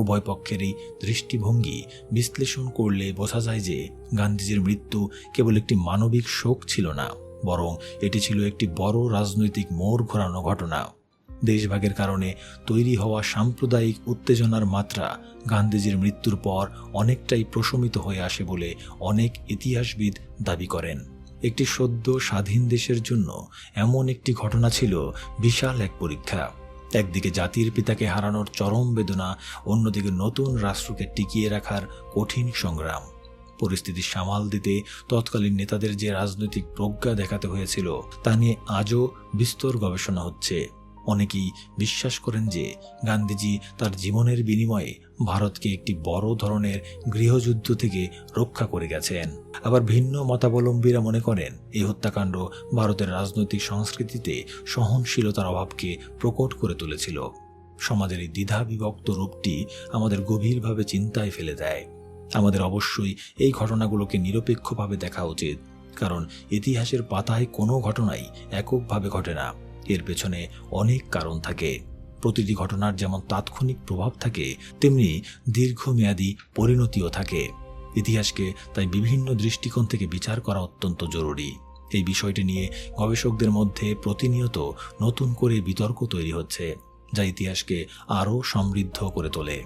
উভয় পক্ষেরই দৃষ্টিভঙ্গি বিশ্লেষণ করলে বোঝা যায় যে গান্ধীজির মৃত্যু কেবল একটি মানবিক শোক ছিল না, বরং এটি ছিল একটি বড় রাজনৈতিক মোড় ঘোরানো ঘটনা। দেশভাগের কারণে তৈরি হওয়া সাম্প্রদায়িক উত্তেজনার মাত্রা গান্ধীজির মৃত্যুর পর অনেকটাই প্রশমিত হয়ে আসে বলে অনেক ইতিহাসবিদ দাবি করেন। একটি সদ্য স্বাধীন দেশের জন্য এমন একটি ঘটনা ছিল বিশাল এক পরীক্ষা। একদিকে জাতির পিতাকে হারানোর চরম বেদনা, অন্যদিকে নতুন রাষ্ট্রকে টিকিয়ে রাখার কঠিন সংগ্রাম। পরিস্থিতি সামাল দিতে তৎকালীন নেতাদের যে রাজনৈতিক প্রজ্ঞা দেখাতে হয়েছিল তা নিয়ে আজও বিস্তর গবেষণা হচ্ছে। অনেকেই বিশ্বাস করেন যে গান্ধীজি তার জীবনের বিনিময়ে ভারতকে একটি বড় ধরনের গৃহযুদ্ধ থেকে রক্ষা করে গেছেন। আবার ভিন্ন মতাবলম্বীরা মনে করেন এই হত্যাকাণ্ড ভারতের রাজনৈতিক সংস্কৃতিতে সহনশীলতার অভাবকে প্রকট করে তুলেছিল। সমাজের এই দ্বিধা বিভক্ত রূপটি আমাদের গভীরভাবে চিন্তায় ফেলে দেয়। আমাদের অবশ্যই এই ঘটনাগুলোকে নিরপেক্ষভাবে দেখা উচিত, কারণ ইতিহাসের পাতায় কোনো ঘটনাই এককভাবে ঘটে না। এর পেছনে অনেক কারণ থাকে। প্রতিটি ঘটনার যেমন তাৎক্ষণিক প্রভাব থাকে, তেমনি দীর্ঘমেয়াদী পরিণতিও থাকে। ইতিহাসকে তাই বিভিন্ন দৃষ্টিকোণ থেকে বিচার করা অত্যন্ত জরুরি। এই বিষয়টি নিয়ে গবেষকদের মধ্যে প্রতিনিয়ত নতুন করে বিতর্ক তৈরি হচ্ছে, যা ইতিহাসকে আরও সমৃদ্ধ করে তোলে।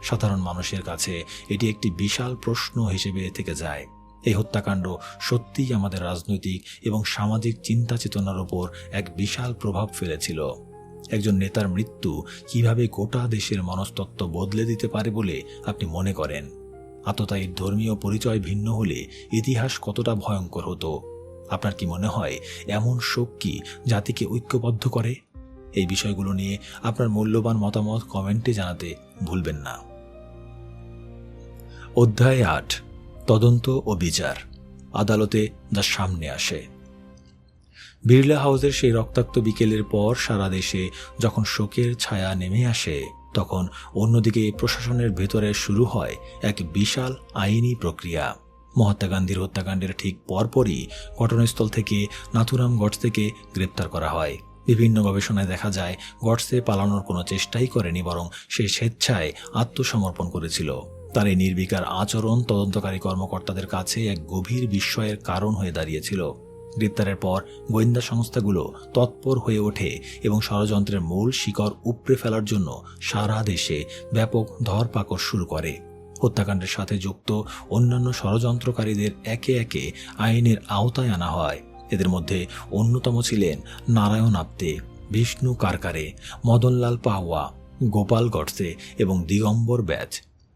সাধারণ মানুষের কাছে এটি একটি বিশাল প্রশ্ন হিসেবে থেকে যায়। এই হত্যাকাণ্ড সত্যিই আমাদের রাজনৈতিক এবং সামাজিক চিন্তা চেতনার উপর এক বিশাল প্রভাব ফেলেছিল। একজন নেতার মৃত্যু কিভাবে গোটা দেশের মনস্তত্ত্ব বদলে দিতে পারে বলে আপনি মনে করেন? আততায়ীর ধর্মীয় পরিচয় ভিন্ন হলে ইতিহাস কতটা ভয়ঙ্কর হতো? আপনার কি মনে হয় এমন শোক কি জাতিকে ঐক্যবদ্ধ করে? এই বিষয়গুলো নিয়ে আপনার মূল্যবান মতামত কমেন্টে জানাতে ভুলবেন না। অধ্যায় ৮, তদন্ত ও বিচার। আদালতে যা সামনে আসে। বিড়লা হাউসের সেই রক্তাক্ত বিকেলের পর সারা দেশে যখন শোকের ছায়া নেমে আসে, তখন অন্যদিকে প্রশাসনের ভেতরে শুরু হয় এক বিশাল আইনি প্রক্রিয়া। মহাত্মা গান্ধীর হত্যাকাণ্ডের ঠিক পরপরই ঘটনাস্থল থেকে নাথুরাম গডসেকে গ্রেপ্তার করা হয়। বিভিন্ন গবেষণায় দেখা যায় গডসে পালানোর কোনো চেষ্টাই করেনি, বরং সে স্বেচ্ছায় আত্মসমর্পণ করেছিল। তার এই নির্বিকার আচরণ তদন্তকারী কর্মকর্তাদের কাছে এক গভীর বিস্ময়ের কারণ হয়ে দাঁড়িয়েছিল। গ্রেপ্তারের পর গোয়েন্দা সংস্থাগুলো তৎপর হয়ে ওঠে এবং ষড়যন্ত্রের মূল শিকড় উপড়ে ফেলার জন্য সারা দেশে ব্যাপক ধরপাকড় শুরু করে। হত্যাকাণ্ডের সাথে যুক্ত অন্যান্য ষড়যন্ত্রকারীদের একে একে আইনের আওতায় আনা হয়। এদের মধ্যে অন্যতম ছিলেন নারায়ণ আপ্তে, বিষ্ণু কারকারে, মদনলাল পাহওয়া, গোপাল গডসে এবং দিগম্বর ব্যাচ।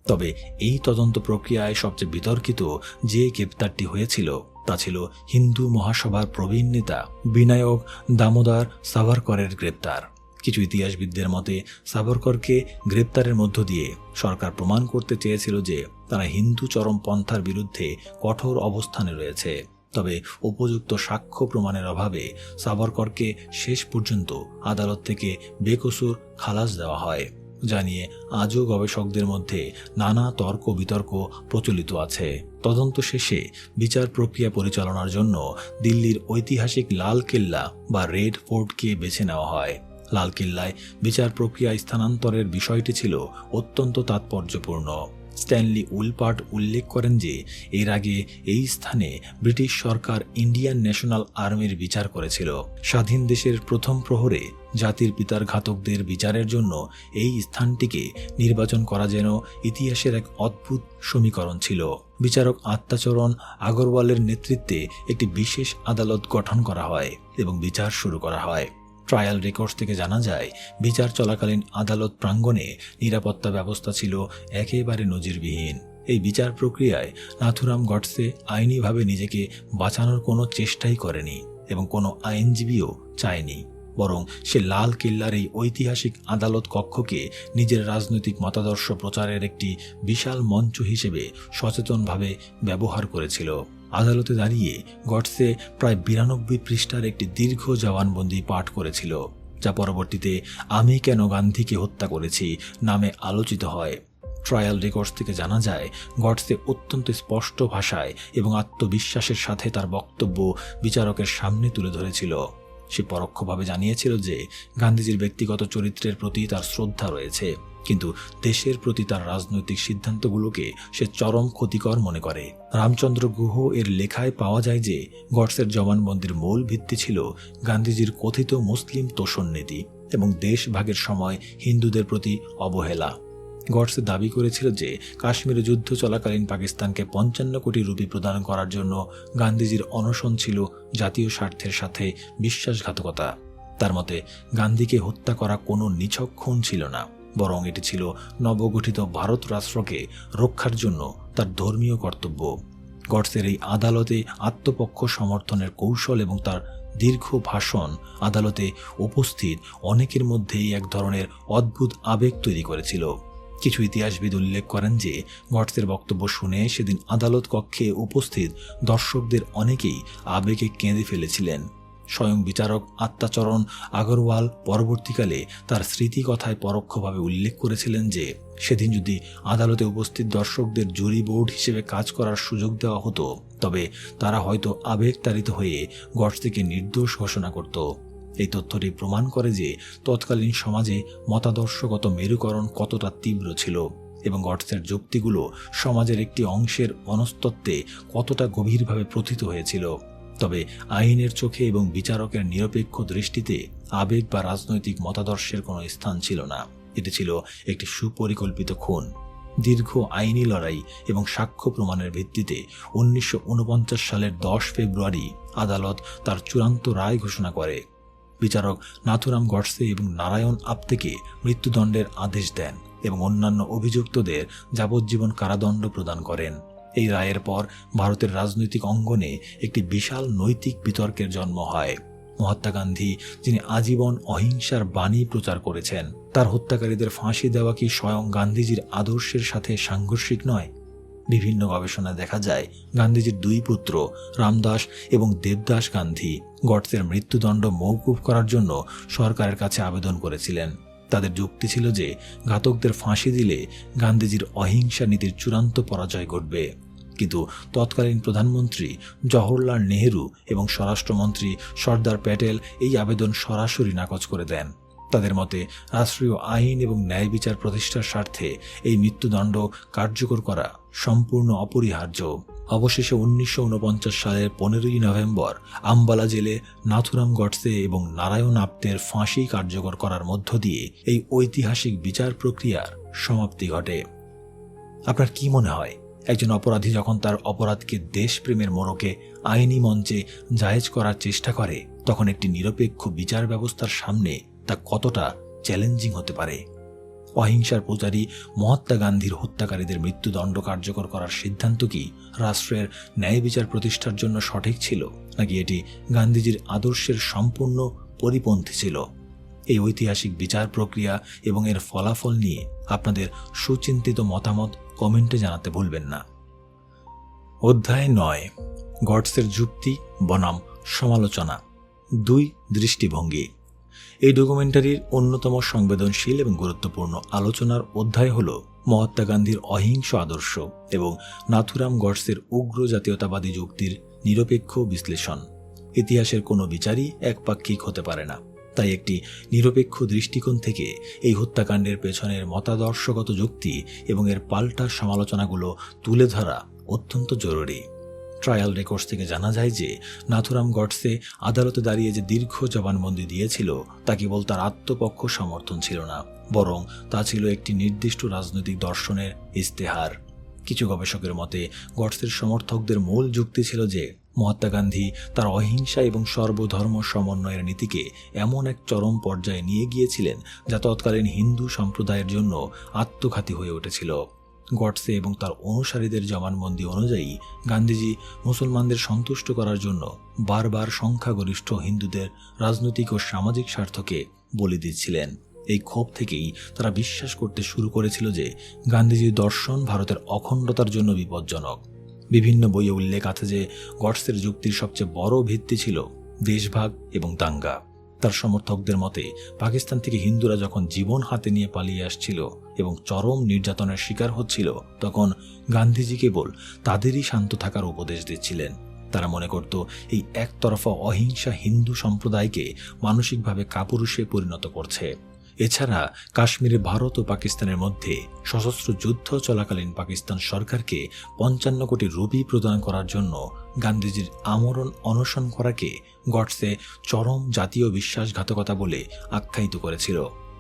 তবে এই তদন্ত প্রক্রিয়ায় সবচেয়ে বিতর্কিত যে গ্রেপ্তারটি হয়েছিল তা ছিল হিন্দু মহাসভার প্রবীণ নেতা বিনায়ক দামোদর সাভারকরের গ্রেপ্তার। কিছু ইতিহাসবিদদের মতে সাভারকরকে গ্রেপ্তারের মধ্য দিয়ে সরকার প্রমাণ করতে চেয়েছিল যে তারা হিন্দু চরমপন্থার বিরুদ্ধে কঠোর অবস্থানে রয়েছে। তবে উপযুক্ত সাক্ষ্য প্রমাণের অভাবে সাভারকরকে শেষ পর্যন্ত আদালত থেকে বেকসুর খালাস দেওয়া হয়, যা নিয়ে আজও গবেষকদের মধ্যে নানা তর্ক বিতর্ক প্রচলিত আছে। তদন্ত শেষে বিচার প্রক্রিয়া পরিচালনার জন্য দিল্লির ঐতিহাসিক লাল কেল্লা বা রেড ফোর্টকে বেছে নেওয়া হয়। লাল কেল্লায় বিচার প্রক্রিয়া স্থানান্তরের বিষয়টি ছিল অত্যন্ত তাৎপর্যপূর্ণ। স্ট্যানলি উলপার্ট উল্লেখ করেন যে এর আগে এই স্থানে ব্রিটিশ সরকার ইন্ডিয়ান ন্যাশনাল আর্মির বিচার করেছিল। স্বাধীন দেশের প্রথম প্রহরে জাতির পিতার ঘাতকদের বিচারের জন্য এই স্থানটিকে নির্বাচন করা যেন ইতিহাসের এক অদ্ভুত সমীকরণ ছিল। বিচারক আত্মাচরণ আগরওয়ালের নেতৃত্বে একটি বিশেষ আদালত গঠন করা হয় এবং বিচার শুরু করা হয়। ট্রায়াল রেকর্ডস থেকে জানা যায়, বিচার চলাকালীন আদালত প্রাঙ্গণে নিরাপত্তা ব্যবস্থা ছিল একেবারে নজিরবিহীন। এই বিচার প্রক্রিয়ায় নাথুরাম গডসে আইনিভাবে নিজেকে বাঁচানোর কোনো চেষ্টাই করেনি এবং কোনো আইনজীবীও চায়নি, বরং সে লাল কেল্লার এই ঐতিহাসিক আদালত কক্ষকে নিজের রাজনৈতিক মতাদর্শ প্রচারের একটি বিশাল মঞ্চ হিসেবে সচেতনভাবে ব্যবহার করেছিল। আদালতে দাঁড়িয়ে গডসে প্রায় 92 পৃষ্ঠার একটি দীর্ঘ জবানবন্দি পাঠ করেছিল, যা পরবর্তীতে আমি কেন গান্ধীকে হত্যা করেছি নামে আলোচিত হয়। ট্রায়াল রেকর্ডস থেকে জানা যায়, গডসে অত্যন্ত স্পষ্ট ভাষায় এবং আত্মবিশ্বাসের সাথে তার বক্তব্য বিচারকের সামনে তুলে ধরেছিল। সে পরোক্ষভাবে জানিয়েছিল যে গান্ধীজির ব্যক্তিগত চরিত্রের প্রতি তার শ্রদ্ধা রয়েছে, কিন্তু দেশের প্রতি তার রাজনৈতিক সিদ্ধান্তগুলোকে সে চরম ক্ষতিকর মনে করে। রামচন্দ্র গুহ এর লেখায় পাওয়া যায় যে গডসের জবানবন্দির মূল ভিত্তি ছিল গান্ধীজির কথিত মুসলিম তোষণ নীতি এবং দেশ ভাগের সময় হিন্দুদের প্রতি অবহেলা। গডসে দাবি করেছিল যে কাশ্মীরে যুদ্ধ চলাকালীন পাকিস্তানকে 55 কোটি রুপি প্রদান করার জন্য গান্ধীজির অনশন ছিল জাতীয় স্বার্থের সাথে বিশ্বাসঘাতকতা। তার মতে গান্ধীকে হত্যা করা কোনো নিছক খুন ছিল না, বরং এটি ছিল নবগঠিত ভারত রাষ্ট্রকে রক্ষার জন্য তার ধর্মীয় কর্তব্য। গডসের এই আদালতে আত্মপক্ষ সমর্থনের কৌশল এবং তার দীর্ঘ ভাষণ আদালতে উপস্থিত অনেকের মধ্যেই এক ধরনের অদ্ভুত আবেগ তৈরি করেছিল। কিছু ইতিহাসবিদ উল্লেখ করেন যে গডসের বক্তব্য শুনে সেদিন আদালত কক্ষে উপস্থিত দর্শকদের অনেকেই আবেগে কেঁদে ফেলেছিলেন। স্বয়ং বিচারক আত্মাচরণ আগরওয়াল পরবর্তীকালে তার স্মৃতিকথায় পরোক্ষভাবে উল্লেখ করেছিলেন যে সেদিন যদি আদালতে উপস্থিত দর্শকদের জুরি বোর্ড হিসেবে কাজ করার সুযোগ দেওয়া হতো, তবে তারা হয়তো আবেগতাড়িত হয়ে গডসেকে নির্দোষ ঘোষণা করত। এই তথ্যটি প্রমাণ করে যে তৎকালীন সমাজে মতাদর্শগত মেরুকরণ কতটা তীব্র ছিল এবং গডসের যুক্তিগুলো সমাজের একটি অংশের মনস্তত্ত্বে কতটা গভীরভাবে প্রথিত হয়েছিল। তবে আইনের চোখে এবং বিচারকের নিরপেক্ষ দৃষ্টিতে আবেগ বা রাজনৈতিক মতাদর্শের কোনো স্থান ছিল না। এটি ছিল একটি সুপরিকল্পিত খুন। দীর্ঘ আইনি লড়াই এবং সাক্ষ্য প্রমাণের ভিত্তিতে 1949 সালের 10 ফেব্রুয়ারি আদালত তার চূড়ান্ত রায় ঘোষণা করে। বিচারক নাথুরাম গডসে এবং নারায়ণ আপ্তেকে মৃত্যুদণ্ডের আদেশ দেন এবং অন্যান্য অভিযুক্তদের যাবজ্জীবন কারাদণ্ড প্রদান করেন। এই রায়ের পর ভারতের রাজনৈতিক অঙ্গনে একটি বিশাল নৈতিক বিতর্কের জন্ম হয়। মহাত্মা গান্ধী, যিনি আজীবন অহিংসার বাণী প্রচার করেছেন, তার হত্যাকারীদের ফাঁসি দেওয়া কি স্বয়ং গান্ধীজির আদর্শের সাথে সাংঘর্ষিক নয়? বিভিন্ন গবেষণায় দেখা যায় গান্ধীজির 2 পুত্র রামদাস এবং দেবদাস গান্ধী গডসের মৃত্যুদণ্ড মওকুফ করার জন্য সরকারের কাছে আবেদন করেছিলেন। তাদের যুক্তি ছিল যে ঘাতকদের ফাঁসি দিলে গান্ধীজির অহিংসা নীতির চূড়ান্ত পরাজয় ঘটবে। কিন্তু তৎকালীন প্রধানমন্ত্রী জওহরলাল নেহেরু এবং স্বরাষ্ট্রমন্ত্রী সর্দার প্যাটেল এই আবেদন সরাসরি নাকচ করে দেন। তাদের মতে রাষ্ট্রীয় আইন এবং ন্যায় বিচার প্রতিষ্ঠার স্বার্থে এই মৃত্যুদণ্ড কার্যকর করা সম্পূর্ণ অপরিহার্য। অবশেষে 1949 সালের 15 নভেম্বর আম্বালা জেলে নাথুরাম গডসে এবং নারায়ণ আপ্তের ফাঁসি কার্যকর করার মধ্য দিয়ে এই ঐতিহাসিক বিচার প্রক্রিয়ার সমাপ্তি ঘটে। আপনার কি মনে হয়, একজন অপরাধী যখন তার অপরাধকে দেশপ্রেমের মোড়কে আইনি মঞ্চে জায়েজ করার চেষ্টা করে, তখন একটি নিরপেক্ষ বিচার ব্যবস্থার সামনে তা কতটা চ্যালেঞ্জিং হতে পারে? অহিংসার পূজারী মহাত্মা গান্ধীর হত্যাকারীদের মৃত্যুদণ্ড কার্যকর করার সিদ্ধান্ত কি রাষ্ট্রের ন্যায় বিচার প্রতিষ্ঠার জন্য সঠিক ছিল, নাকি এটি গান্ধীজির আদর্শের সম্পূর্ণ পরিপন্থী ছিল? এই ঐতিহাসিক বিচার প্রক্রিয়া এবং এর ফলাফল নিয়ে আপনাদের সুচিন্তিত মতামত কমেন্টে জানাতে ভুলবেন না। অধ্যায় 9, গডসের যুক্তি বনাম সমালোচনা, 2 দৃষ্টিভঙ্গি। এই ডকুমেন্টারির অন্যতম সংবেদনশীল এবং গুরুত্বপূর্ণ আলোচনার অধ্যায় হল মহাত্মা গান্ধীর অহিংস আদর্শ এবং নাথুরাম গডসের উগ্র জাতীয়তাবাদী যুক্তির নিরপেক্ষ বিশ্লেষণ। ইতিহাসের কোনো বিচারই একপাক্ষিক হতে পারে না, তাই একটি নিরপেক্ষ দৃষ্টিকোণ থেকে এই হত্যাকাণ্ডের পেছনের মতাদর্শগত যুক্তি এবং এর পাল্টা সমালোচনাগুলো তুলে ধরা অত্যন্ত জরুরি। ট্রায়াল রেকর্ডস থেকে জানা যায় যে নাথুরাম গডসে আদালতে দাঁড়িয়ে যে দীর্ঘ জবানবন্দি দিয়েছিল তা কেবল তার আত্মপক্ষ সমর্থন ছিল না, বরং তা ছিল একটি নির্দিষ্ট রাজনৈতিক দর্শনের ইস্তেহার। কিছু গবেষকের মতে গডসের সমর্থকদের মূল যুক্তি ছিল যে মহাত্মা গান্ধী তার অহিংসা এবং সর্বধর্ম সমন্বয়ের নীতিকে এমন এক চরম পর্যায়ে নিয়ে গিয়েছিলেন যা তৎকালীন হিন্দু সম্প্রদায়ের জন্য আত্মঘাতী হয়ে উঠেছিল। গডসে এবং তার অনুসারীদের জবানবন্দি অনুযায়ী গান্ধীজি মুসলমানদের সন্তুষ্ট করার জন্য বারবার সংখ্যাগরিষ্ঠ হিন্দুদের রাজনৈতিক ও সামাজিক স্বার্থকে বলি দিচ্ছিলেন। এই ক্ষোভ থেকেই তারা বিশ্বাস করতে শুরু করেছিল যে গান্ধীজির দর্শন ভারতের অখণ্ডতার জন্য বিপজ্জনক। বিভিন্ন বইয়ে উল্লেখ আছে যে গডসের যুক্তির সবচেয়ে বড় ভিত্তি ছিল দেশভাগ এবং দাঙ্গা। তার সমর্থকদের মতে পাকিস্তান থেকে হিন্দুরা যখন জীবন হাতে নিয়ে পালিয়ে আসছিল এবং চরম নির্যাতনের শিকার হচ্ছিল, তখন গান্ধীজি কেবল তাদেরই শান্ত থাকার উপদেশ দিচ্ছিলেন। তারা মনে করত এই একতরফা অহিংসা হিন্দু সম্প্রদায়কে মানসিকভাবে কাপুরুষে পরিণত করছে। এছাড়া কাশ্মীরে ভারত ও পাকিস্তানের মধ্যে সশস্ত্র যুদ্ধ চলাকালীন পাকিস্তান সরকারকে 55 কোটি রুপি প্রদান করার জন্য গান্ধীজির আমরণ অনশন করাকে গডসে চরম জাতীয় বিশ্বাসঘাতকতা বলে আখ্যায়িত করেছিল।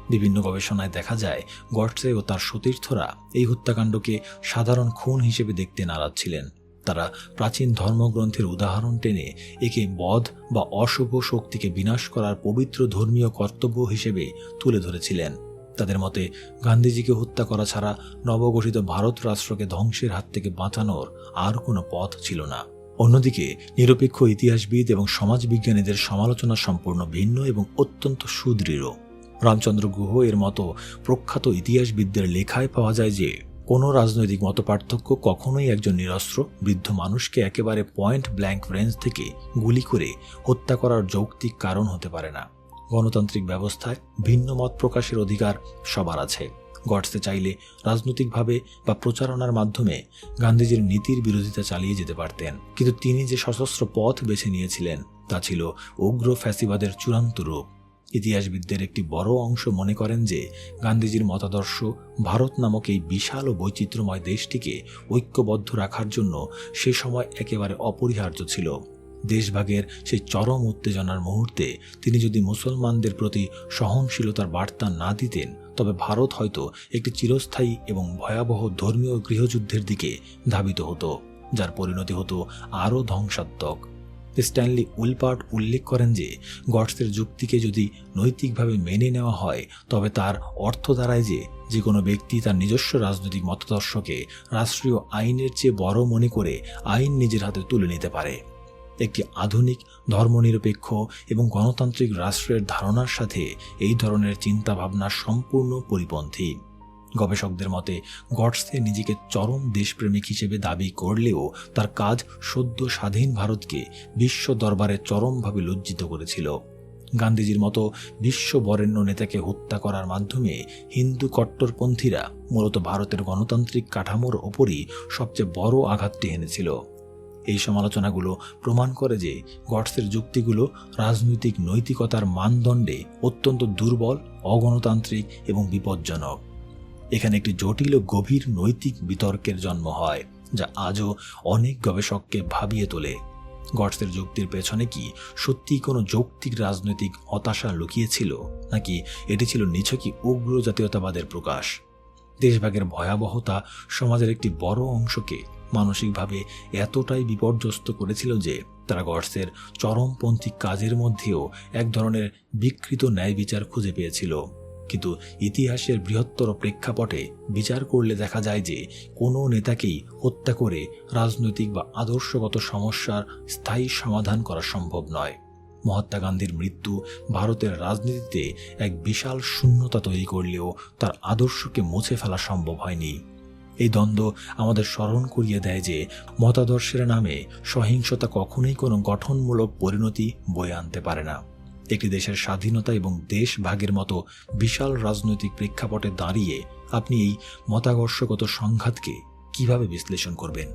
বিভিন্ন গবেষণায় দেখা যায় গডসে ও তার সতীর্থরা এই হত্যাকাণ্ডকে সাধারণ খুন হিসেবে দেখতে নারাজ ছিলেন। তারা প্রাচীন ধর্মগ্রন্থের উদাহরণ টেনে একে বধ বা অশুভ শক্তিকে বিনাশ করার পবিত্র ধর্মীয় কর্তব্য হিসেবে তুলে ধরেছিলেন। তাদের মতে গান্ধীজিকে হত্যা করা ছাড়া নবগঠিত ভারত রাষ্ট্রকে ধ্বংসের হাত থেকে বাঁচানোর আর কোনো পথ ছিল না। অন্যদিকে নিরপেক্ষ ইতিহাসবিদ এবং সমাজবিজ্ঞানীদের সমালোচনা সম্পূর্ণ ভিন্ন এবং অত্যন্ত সুদৃঢ়। রামচন্দ্র গুহ এর মতো প্রখ্যাত ইতিহাসবিদদের লেখায় পাওয়া যায় যে কোনো রাজনৈতিক মতপার্থক্য কখনোই একজন নিরস্ত্র বৃদ্ধ মানুষকে একেবারে পয়েন্ট ব্ল্যাঙ্ক রেঞ্জ থেকে গুলি করে হত্যা করার যৌক্তিক কারণ হতে পারে না। গণতান্ত্রিক ব্যবস্থায় ভিন্ন মত প্রকাশের অধিকার সবার আছে। গডসে চাইলে রাজনৈতিকভাবে বা প্রচারণার মাধ্যমে গান্ধীজির নীতির বিরোধিতা চালিয়ে যেতে পারতেন, কিন্তু তিনি যে সশস্ত্র পথ বেছে নিয়েছিলেন তা ছিল উগ্র ফ্যাসিবাদের চূড়ান্ত রূপ। ইতিহাসবিদদের একটি বড় অংশ মনে করেন যে গান্ধীজির মতাদর্শ ভারত নামক এই বিশাল ও বৈচিত্র্যময় দেশটিকে ঐক্যবদ্ধ রাখার জন্য সে সময় একেবারে অপরিহার্য ছিল। দেশভাগের সেই চরম উত্তেজনার মুহূর্তে তিনি যদি মুসলমানদের প্রতি সহনশীলতার বার্তা না দিতেন, তবে ভারত হয়তো একটি চিরস্থায়ী এবং ভয়াবহ ধর্মীয় গৃহযুদ্ধের দিকে ধাবিত হতো, যার পরিণতি হতো আরও ধ্বংসাত্মক। স্ট্যানলি উইলপার্ট উল্লেখ করেন যে গডসের যুক্তিকে যদি নৈতিকভাবে মেনে নেওয়া হয় তবে তার অর্থ দাঁড়ায় যে কোনো ব্যক্তি তার নিজস্ব রাজনৈতিক মতাদর্শকে রাষ্ট্রীয় আইনের চেয়ে বড় মনে করে আইন নিজের হাতে তুলে নিতে পারে। একটি আধুনিক ধর্মনিরপেক্ষ এবং গণতান্ত্রিক রাষ্ট্রের ধারণার সাথে এই ধরনের চিন্তাভাবনা সম্পূর্ণ পরিপন্থী। গবেষকদের মতে গডসে নিজেকে চরম দেশপ্রেমিক হিসেবে দাবি করলেও তার কাজ সদ্য স্বাধীন ভারতকে বিশ্ব দরবারে চরমভাবে লজ্জিত করেছিল। গান্ধীজির মতো বিশ্ব বরেণ্য নেতাকে হত্যা করার মাধ্যমে হিন্দু কট্টরপন্থীরা মূলত ভারতের গণতান্ত্রিক কাঠামোর ওপরই সবচেয়ে বড় আঘাতটি এনেছিল। এই সমালোচনাগুলো প্রমাণ করে যে গডসের যুক্তিগুলো রাজনৈতিক নৈতিকতার মানদণ্ডে অত্যন্ত দুর্বল, অগণতান্ত্রিক এবং বিপজ্জনক। এখানে একটি জটিল ও গভীর নৈতিক বিতর্কের জন্ম হয়, যা আজও অনেক গবেষককে ভাবিয়ে তোলে। গডসের যুক্তির পেছনে কি সত্যিই কোনো যৌক্তিক রাজনৈতিক হতাশা লুকিয়েছিল, নাকি এটি ছিল নিছকই উগ্র জাতীয়তাবাদের প্রকাশ? দেশভাগের ভয়াবহতা সমাজের একটি বড় অংশকে মানসিকভাবে এতটাই বিপর্যস্ত করেছিল যে তারা গডসের চরমপন্থী কাজের মধ্যেও এক ধরনের বিকৃত ন্যায় বিচার খুঁজে পেয়েছিল। কিন্তু ইতিহাসের বৃহত্তর প্রেক্ষাপটে বিচার করলে দেখা যায় যে কোনো নেতাকেই হত্যা করে রাজনৈতিক বা আদর্শগত সমস্যার স্থায়ী সমাধান করা সম্ভব নয়। মহাত্মা গান্ধীর মৃত্যু ভারতের রাজনীতিতে এক বিশাল শূন্যতা তৈরি করলেও তার আদর্শকে মুছে ফেলা সম্ভব হয়নি। এই দ্বন্দ্ব আমাদের স্মরণ করিয়ে দেয় যে মতাদর্শের নামে সহিংসতা কখনোই কোনো গঠনমূলক পরিণতি বয়ে আনতে পারে না। একটি দেশের স্বাধীনতা এবং দেশ ভাগের মতো বিশাল রাজনৈতিক প্রেক্ষাপটে দাঁড়িয়ে আপনি এই মতাদর্শগত সংঘাতকে কিভাবে বিশ্লেষণ করবেন?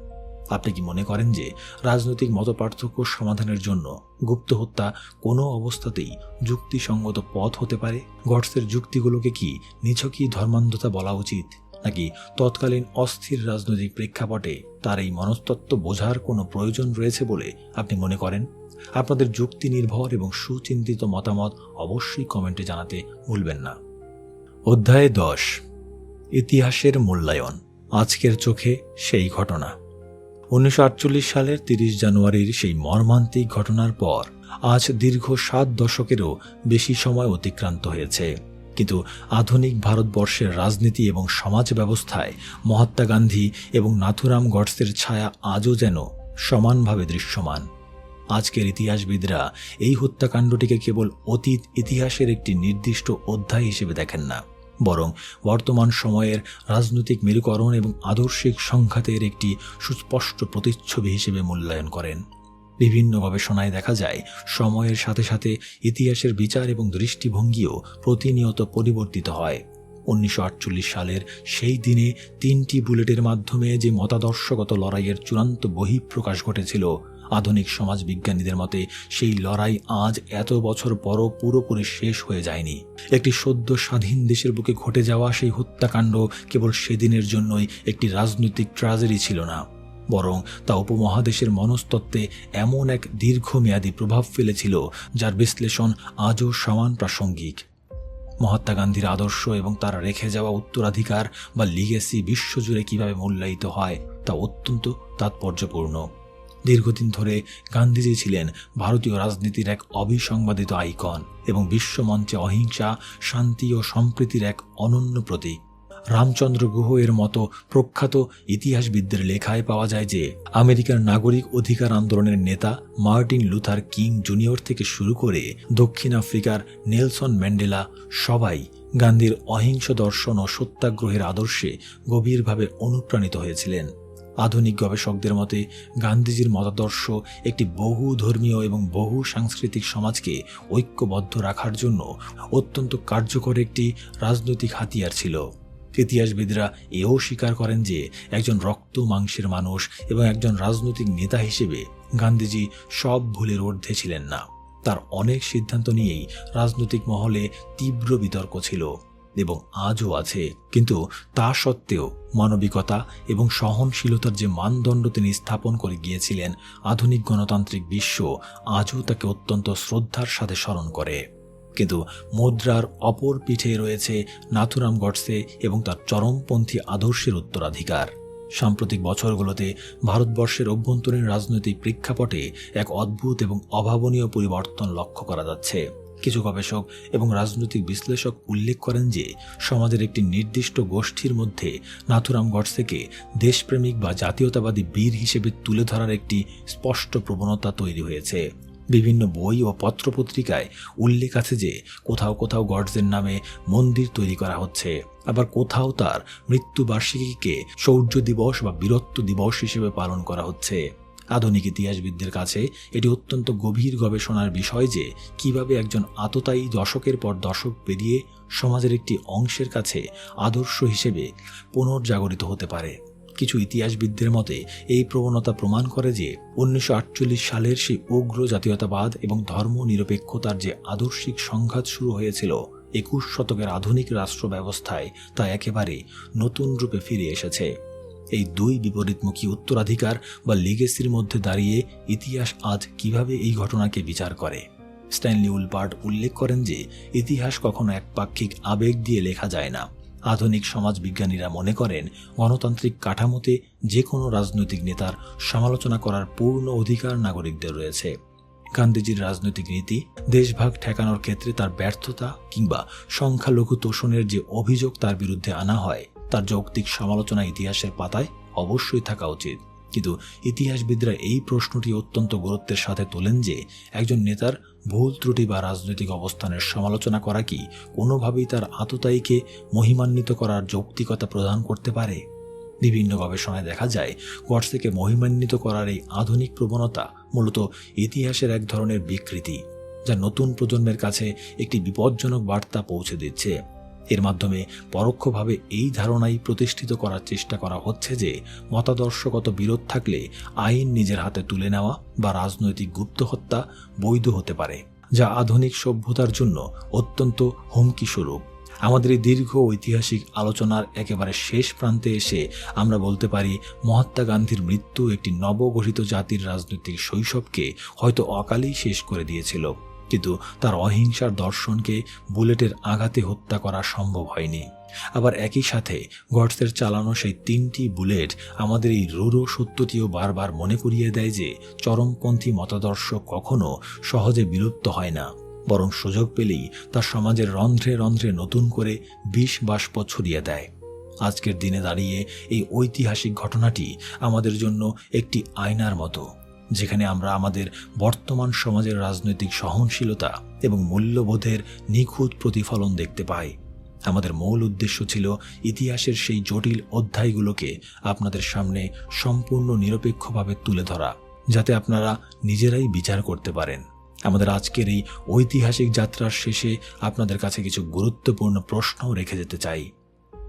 আপনি কি মনে করেন যে রাজনৈতিক মতপার্থক্য সমাধানের জন্য গুপ্ত হত্যা কোনো অবস্থাতেই যুক্তিসঙ্গত পথ হতে পারে? গডসের যুক্তিগুলোকে কি নিছকই ধর্মান্ধতা বলা উচিত, নাকি তৎকালীন অস্থির রাজনৈতিক প্রেক্ষাপটে তার এই মনস্তত্ত্ব বোঝার কোনো প্রয়োজন রয়েছে বলে আপনি মনে করেন? আপনাদের যুক্তি নির্ভর এবং সুচিন্তিত মতামত অবশ্যই কমেন্টে জানাতে ভুলবেন না। অধ্যায় 10, ইতিহাসের মূল্যায়ন। আজকের চোখে সেই ঘটনা। 1948 সালের 30 জানুয়ারির সেই মর্মান্তিক ঘটনার পর আজ দীর্ঘ 7 দশকেরও বেশি সময় অতিক্রান্ত হয়েছে, কিন্তু আধুনিক ভারতবর্ষের রাজনীতি এবং সমাজ ব্যবস্থায় মহাত্মা গান্ধী এবং নাথুরাম গডসের ছায়া আজও যেন সমানভাবে দৃশ্যমান। আজকের ইতিহাসবিদরা এই হত্যাকাণ্ডটিকে কেবল অতীত ইতিহাসের একটি নির্দিষ্ট অধ্যায় হিসেবে দেখেন না, বরং বর্তমান সময়ের রাজনৈতিক মেরুকরণ এবং আদর্শিক সংঘাতের একটি সুস্পষ্ট প্রতিচ্ছবি হিসেবে মূল্যায়ন করেন। বিভিন্ন গবেষণায় দেখা যায় সময়ের সাথে সাথে ইতিহাসের বিচার এবং দৃষ্টিভঙ্গিও প্রতিনিয়ত পরিবর্তিত হয়। 1948 সালের সেই দিনে 3টি বুলেটের মাধ্যমে যে মতাদর্শগত লড়াইয়ের চূড়ান্ত বহিঃপ্রকাশ ঘটেছিল, আধুনিক সমাজবিজ্ঞানীদের মতে সেই লড়াই আজ এত বছর পরও পুরোপুরি শেষ হয়ে যায়নি। একটি সদ্য স্বাধীন দেশের বুকে ঘটে যাওয়া সেই হত্যাকাণ্ড কেবল সেদিনের জন্যই একটি রাজনৈতিক ট্র্যাজেডি ছিল না, বরং তা উপমহাদেশের মনস্তত্ত্বে এমন এক দীর্ঘমেয়াদী প্রভাব ফেলেছিল যার বিশ্লেষণ আজও সমান প্রাসঙ্গিক। মহাত্মা গান্ধীর আদর্শ এবং তার রেখে যাওয়া উত্তরাধিকার বা লিগেসি বিশ্বজুড়ে কিভাবে মূল্যায়িত হয় তা অত্যন্ত তাৎপর্যপূর্ণ। দীর্ঘদিন ধরে গান্ধীজি ছিলেন ভারতীয় রাজনীতির এক অবিসংবাদিত আইকন এবং বিশ্বমঞ্চে অহিংসা, শান্তি ও সম্প্রীতির এক অনন্য প্রতীক। রামচন্দ্র গুহ এর মতো প্রখ্যাত ইতিহাসবিদদের লেখায় পাওয়া যায় যে আমেরিকার নাগরিক অধিকার আন্দোলনের নেতা মার্টিন লুথার কিং জুনিয়র থেকে শুরু করে দক্ষিণ আফ্রিকার নেলসন ম্যান্ডেলা সবাই গান্ধীর অহিংস দর্শন ও সত্যাগ্রহের আদর্শে গভীরভাবে অনুপ্রাণিত হয়েছিলেন। আধুনিক গবেষকদের মতে গান্ধীজির মতাদর্শ একটি বহু ধর্মীয় এবং বহু সাংস্কৃতিক সমাজকে ঐক্যবদ্ধ রাখার জন্য অত্যন্ত কার্যকর একটি রাজনৈতিক হাতিয়ার ছিল। ইতিহাসবিদরা এও স্বীকার করেন যে একজন রক্ত মাংসের মানুষ এবং একজন রাজনৈতিক নেতা হিসেবে গান্ধীজি সব ভুলের ঊর্ধ্বে ছিলেন না। তার অনেক সিদ্ধান্ত নিয়েই রাজনৈতিক মহলে তীব্র বিতর্ক ছিল এবং আজও আছে, কিন্তু তা সত্ত্বেও মানবিকতা এবং সহনশীলতার যে মানদণ্ড তিনি স্থাপন করে গিয়েছিলেন, আধুনিক গণতান্ত্রিক বিশ্ব আজও তাকে অত্যন্ত শ্রদ্ধার সাথে স্মরণ করে। কিন্তু মুদ্রার অপর পিঠে রয়েছে নাথুরাম গডসে এবং তার চরমপন্থী আদর্শের উত্তরাধিকার। সাম্প্রতিক বছরগুলোতে ভারতবর্ষের অভ্যন্তরীণ রাজনৈতিক প্রেক্ষাপটে এক অদ্ভুত এবং অভাবনীয় পরিবর্তন লক্ষ্য করা যাচ্ছে। কিছু গবেষক এবং রাজনৈতিক বিশ্লেষক উল্লেখ করেন যে সমাজের একটি নির্দিষ্ট গোষ্ঠীর মধ্যে নাথুরাম গডসেকে দেশপ্রেমিক বা জাতীয়তাবাদী বীর হিসেবে তুলে ধরার একটি স্পষ্ট প্রবণতা তৈরি হয়েছে। বিভিন্ন বই ও পত্রপত্রিকায় উল্লেখ আছে যে কোথাও কোথাও গডসের নামে মন্দির তৈরি করা হচ্ছে, আবার কোথাও তার মৃত্যুবার্ষিকীকে শৌর্য দিবস বা বীরত্ব দিবস হিসেবে পালন করা হচ্ছে। আধুনিক ইতিহাসবিদদের কাছে এটি অত্যন্ত গভীর গবেষণার বিষয় যে কিভাবে একজন আততায়ী দশকের পর দশক পেরিয়ে সমাজের একটি অংশের কাছে আদর্শ হিসেবে পুনর্জাগরিত হতে পারে। কিছু ইতিহাসবিদদের মতে এই প্রবণতা প্রমাণ করে যে 1948 সালের সেই উগ্র জাতীয়তাবাদ এবং ধর্ম নিরপেক্ষতার যে আদর্শিক সংঘাত শুরু হয়েছিল 21 শতকের আধুনিক রাষ্ট্র ব্যবস্থায় তা একেবারে নতুন রূপে ফিরে এসেছে। এই দুই বিপরীতমুখী উত্তরাধিকার বা লিগেসির মধ্যে দাঁড়িয়ে ইতিহাস আজ কিভাবে এই ঘটনাকে বিচার করে। স্ট্যানলি উলপার্ট উল্লেখ করেন যে ইতিহাস কখনো একপাক্ষিক আবেগ দিয়ে লেখা যায় না। আধুনিক সমাজবিজ্ঞানীরা মনে করেন গণতান্ত্রিক কাঠামোতে যে কোনো রাজনৈতিক নেতার সমালোচনা করার পূর্ণ অধিকার নাগরিকদের রয়েছে। গান্ধীজির রাজনৈতিক নীতি, দেশভাগ ঠেকানোর ক্ষেত্রে তার ব্যর্থতা কিংবা সংখ্যালঘু তোষণের যে অভিযোগ তার বিরুদ্ধে আনা হয়, তার যৌক্তিক সমালোচনা ইতিহাসের পাতায় অবশ্যই থাকা উচিত। কিন্তু ইতিহাসবিদরা এই প্রশ্নটি অত্যন্ত গুরুত্বের সাথে তোলেন যে একজন নেতার ভুল ত্রুটি বা রাজনৈতিক অবস্থানের সমালোচনা করা কি কোনোভাবেই তার আততায়ীকে মহিমান্বিত করার যৌক্তিকতা প্রদান করতে পারে। বিভিন্ন গবেষণায় দেখা যায় গডসেকে মহিমান্বিত করার এই আধুনিক প্রবণতা মূলত ইতিহাসের এক ধরনের বিকৃতি, যা নতুন প্রজন্মের কাছে একটি বিপজ্জনক বার্তা পৌঁছে দিচ্ছে। এর মাধ্যমে পরোক্ষভাবে এই ধারণাই প্রতিষ্ঠিত করার চেষ্টা করা হচ্ছে যে মতাদর্শগত বিরোধ থাকলে আইন নিজের হাতে তুলে নেওয়া বা রাজনৈতিক গুপ্তহত্যা বৈধ হতে পারে, যা আধুনিক সভ্যতার জন্য অত্যন্ত হুমকি স্বরূপ। আমাদের এই দীর্ঘ ঐতিহাসিক আলোচনার একেবারে শেষ প্রান্তে এসে আমরা বলতে পারি, মহাত্মা গান্ধীর মৃত্যু একটি নবগঠিত জাতির রাজনৈতিক শৈশবকে হয়তো অকালেই শেষ করে দিয়েছিল, কিন্তু তার অহিংসার দর্শনকে বুলেটের আঘাতে হত্যা করা সম্ভব হয়নি। আবার একই সাথে গডসের চালানো সেই 3টি বুলেট আমাদের এই রূঢ় সত্যটিও বারবার মনে করিয়ে দেয় যে চরমপন্থী মতাদর্শ কখনো সহজে বিলুপ্ত হয় না, বরং সুযোগ পেলেই তা সমাজের রন্ধ্রে রন্ধ্রে নতুন করে বিষ বাষ্প ছড়িয়ে দেয়। আজকের দিনে দাঁড়িয়ে এই ঐতিহাসিক ঘটনাটি আমাদের জন্য একটি আয়নার মতো, যেখানে আমরা আমাদের বর্তমান সমাজের রাজনৈতিক সহনশীলতা এবং মূল্যবোধের নিখুঁত প্রতিফলন দেখতে পাই। আমাদের মূল উদ্দেশ্য ছিল ইতিহাসের সেই জটিল অধ্যায়গুলোকে আপনাদের সামনে সম্পূর্ণ নিরপেক্ষভাবে তুলে ধরা, যাতে আপনারা নিজেরাই বিচার করতে পারেন। আমাদের আজকের এই ঐতিহাসিক যাত্রার শেষে আপনাদের কাছে কিছু গুরুত্বপূর্ণ প্রশ্ন রেখে যেতে চাই।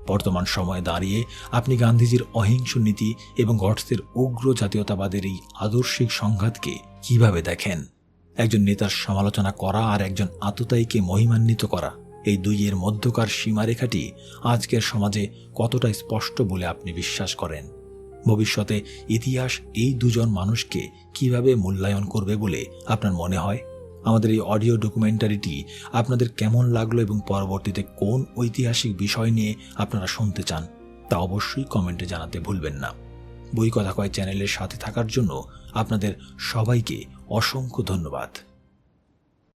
বর্তমান সময়ে দাঁড়িয়ে আপনি গান্ধীজির অহিংস নীতি এবং গডসের উগ্র জাতীয়তাবাদের এই আদর্শিক সংঘাতকে কিভাবে দেখেন? একজন নেতার সমালোচনা করা আর একজন আততায়ীকে মহিমান্বিত করা, এই দুইয়ের মধ্যকার সীমারেখাটি আজকের সমাজে কতটা স্পষ্ট বলে আপনি বিশ্বাস করেন? ভবিষ্যতে ইতিহাস এই দুজন মানুষকে কিভাবে মূল্যায়ন করবে বলে আপনার মনে হয়? আমাদের এই অডিও ডকুমেন্টারিটি আপনাদের কেমন লাগলো এবং পরবর্তীতে কোন ঐতিহাসিক বিষয় নিয়ে আপনারা শুনতে চান তা অবশ্যই কমেন্টে জানাতে ভুলবেন না। বই কথা কয় চ্যানেলের সাথে থাকার জন্য আপনাদের সবাইকে অসংখ্য ধন্যবাদ।